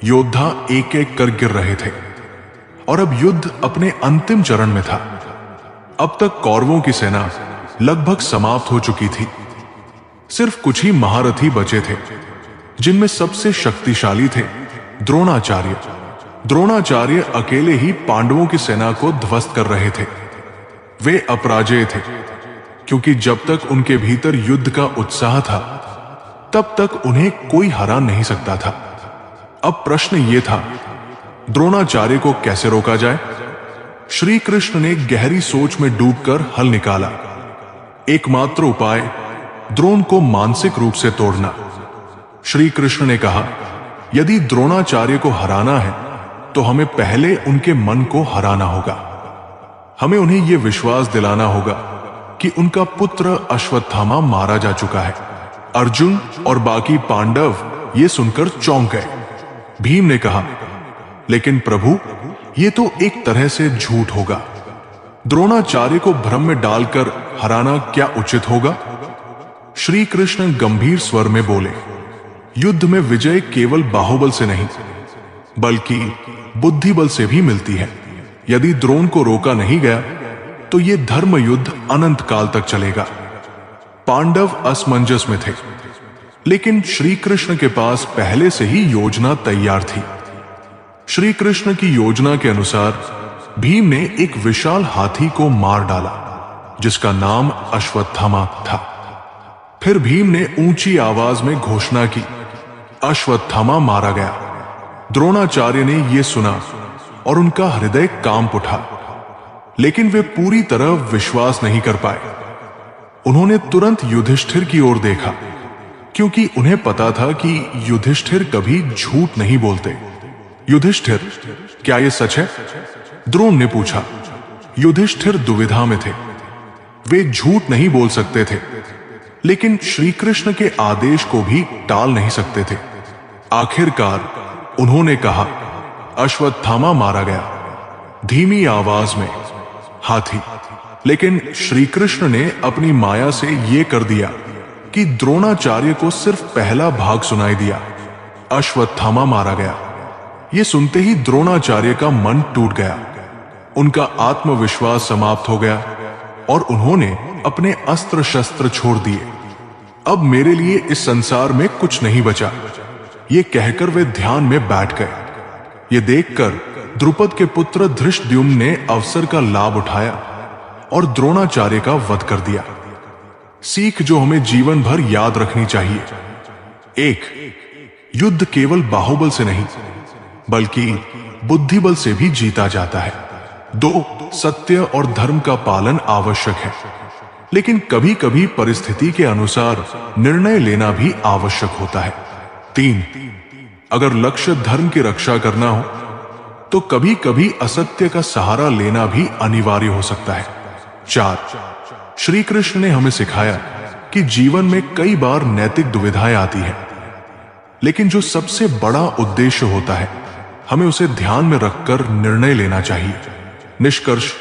योद्धा एक एक कर गिर रहे थे, और अब युद्ध अपने अंतिम चरण में था। अब तक कौरवों की सेना लगभग समाप्त हो चुकी थी। सिर्फ कुछ ही महारथी बचे थे, जिनमें सबसे शक्तिशाली थे द्रोणाचार्य। द्रोणाचार्य अकेले ही पांडवों की सेना को ध्वस्त कर रहे थे। वे अपराजेय थे, क्योंकि जब तक उनके भीतर युद्ध का उत्साह था तब तक उन्हें कोई हरा नहीं सकता था। अब प्रश्न ये था, द्रोणाचार्य को कैसे रोका जाए। श्री कृष्ण ने गहरी सोच में डूबकर हल निकाला। एकमात्र उपाय द्रोण को मानसिक रूप से तोड़ना। श्री कृष्ण ने कहा, यदि द्रोणाचार्य को हराना है तो हमें पहले उनके मन को हराना होगा। हमें उन्हें यह विश्वास दिलाना होगा कि उनका पुत्र अश्वत्थामा मारा जा चुका है। अर्जुन और बाकी पांडव ये सुनकर चौंक गए। भीम ने कहा, लेकिन प्रभु, ये तो एक तरह से झूठ होगा। द्रोणाचार्य को भ्रम में डालकर हराना क्या उचित होगा? श्री कृष्ण गंभीर स्वर में बोले, युद्ध में विजय केवल बाहुबल से नहीं बल्कि बुद्धि बल से भी मिलती है। यदि द्रोण को रोका नहीं गया तो यह धर्म युद्ध अनंत काल तक चलेगा। पांडव असमंजस में थे, लेकिन श्री कृष्ण के पास पहले से ही योजना तैयार थी। श्री कृष्ण की योजना के अनुसार भीम ने एक विशाल हाथी को मार डाला जिसका नाम अश्वत्थामा था। फिर भीम ने ऊंची आवाज में घोषणा की, अश्वत्थामा मारा गया। द्रोणाचार्य ने यह सुना और उनका हृदय कांप उठा, लेकिन वे पूरी तरह विश्वास नहीं कर पाए। उन्होंने तुरंत युधिष्ठिर की ओर देखा, क्योंकि उन्हें पता था कि युधिष्ठिर कभी झूठ नहीं बोलते। युधिष्ठिर, क्या यह सच है? द्रोण ने पूछा। युधिष्ठिर दुविधा में थे। वे झूठ नहीं बोल सकते थे, लेकिन श्री कृष्ण के आदेश को भी टाल नहीं सकते थे। आखिरकार उन्होंने कहा, अश्वत्थामा मारा गया। धीमी आवाज में, हाथी। लेकिन श्री कृष्ण ने अपनी माया से यह कर दिया कि द्रोणाचार्य को सिर्फ पहला भाग सुनाई दिया, अश्वत्थामा मारा गया। यह सुनते ही द्रोणाचार्य का मन टूट गया, उनका आत्मविश्वास समाप्त हो गया और उन्होंने अपने अस्त्र शस्त्र छोड़ दिए। अब मेरे लिए इस संसार में कुछ नहीं बचा, ये कहकर वे ध्यान में बैठ गए। ये देखकर द्रुपद के पुत्र धृष्टद्युम्न ने अवसर का लाभ उठाया और द्रोणाचार्य का वध कर दिया। सीख जो हमें जीवन भर याद रखनी चाहिए: 1. युद्ध केवल बाहुबल से नहीं बल्कि बुद्धिबल से भी जीता जाता है। 2. सत्य और धर्म का पालन आवश्यक है, लेकिन कभी कभी परिस्थिति के अनुसार निर्णय लेना भी आवश्यक होता है। 3. अगर लक्ष्य धर्म की रक्षा करना हो तो कभी कभी असत्य का सहारा लेना भी अनिवार्य हो सकता है। 4. श्री कृष्ण ने हमें सिखाया कि जीवन में कई बार नैतिक दुविधाएं आती हैं, लेकिन जो सबसे बड़ा उद्देश्य होता है हमें उसे ध्यान में रखकर निर्णय लेना चाहिए। निष्कर्ष: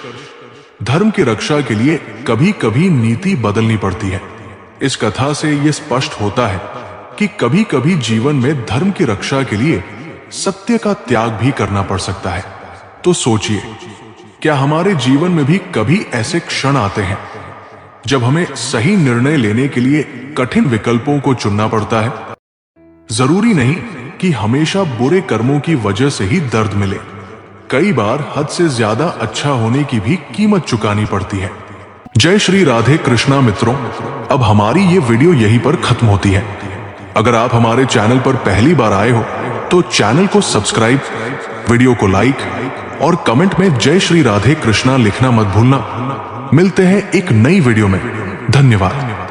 धर्म की रक्षा के लिए कभी कभी नीति बदलनी पड़ती है। इस कथा से यह स्पष्ट होता है कि कभी कभी जीवन में धर्म की रक्षा के लिए सत्य का त्याग भी करना पड़ सकता है। तो सोचिए, क्या हमारे जीवन में भी कभी ऐसे क्षण आते हैं जब हमें सही निर्णय लेने के लिए कठिन विकल्पों को चुनना पड़ता है? जरूरी नहीं कि हमेशा बुरे कर्मों की वजह से ही दर्द मिले। कई बार हद से ज्यादा अच्छा होने की भी कीमत चुकानी पड़ती है। जय श्री राधे कृष्णा मित्रों, अब हमारी ये वीडियो यहीं पर खत्म होती है। अगर आप हमारे चैनल पर पहली बार आए हो तो चैनल को सब्सक्राइब, वीडियो को लाइक और कमेंट में जय श्री राधे कृष्णा लिखना मत भूलना। मिलते हैं एक नई वीडियो में। धन्यवाद।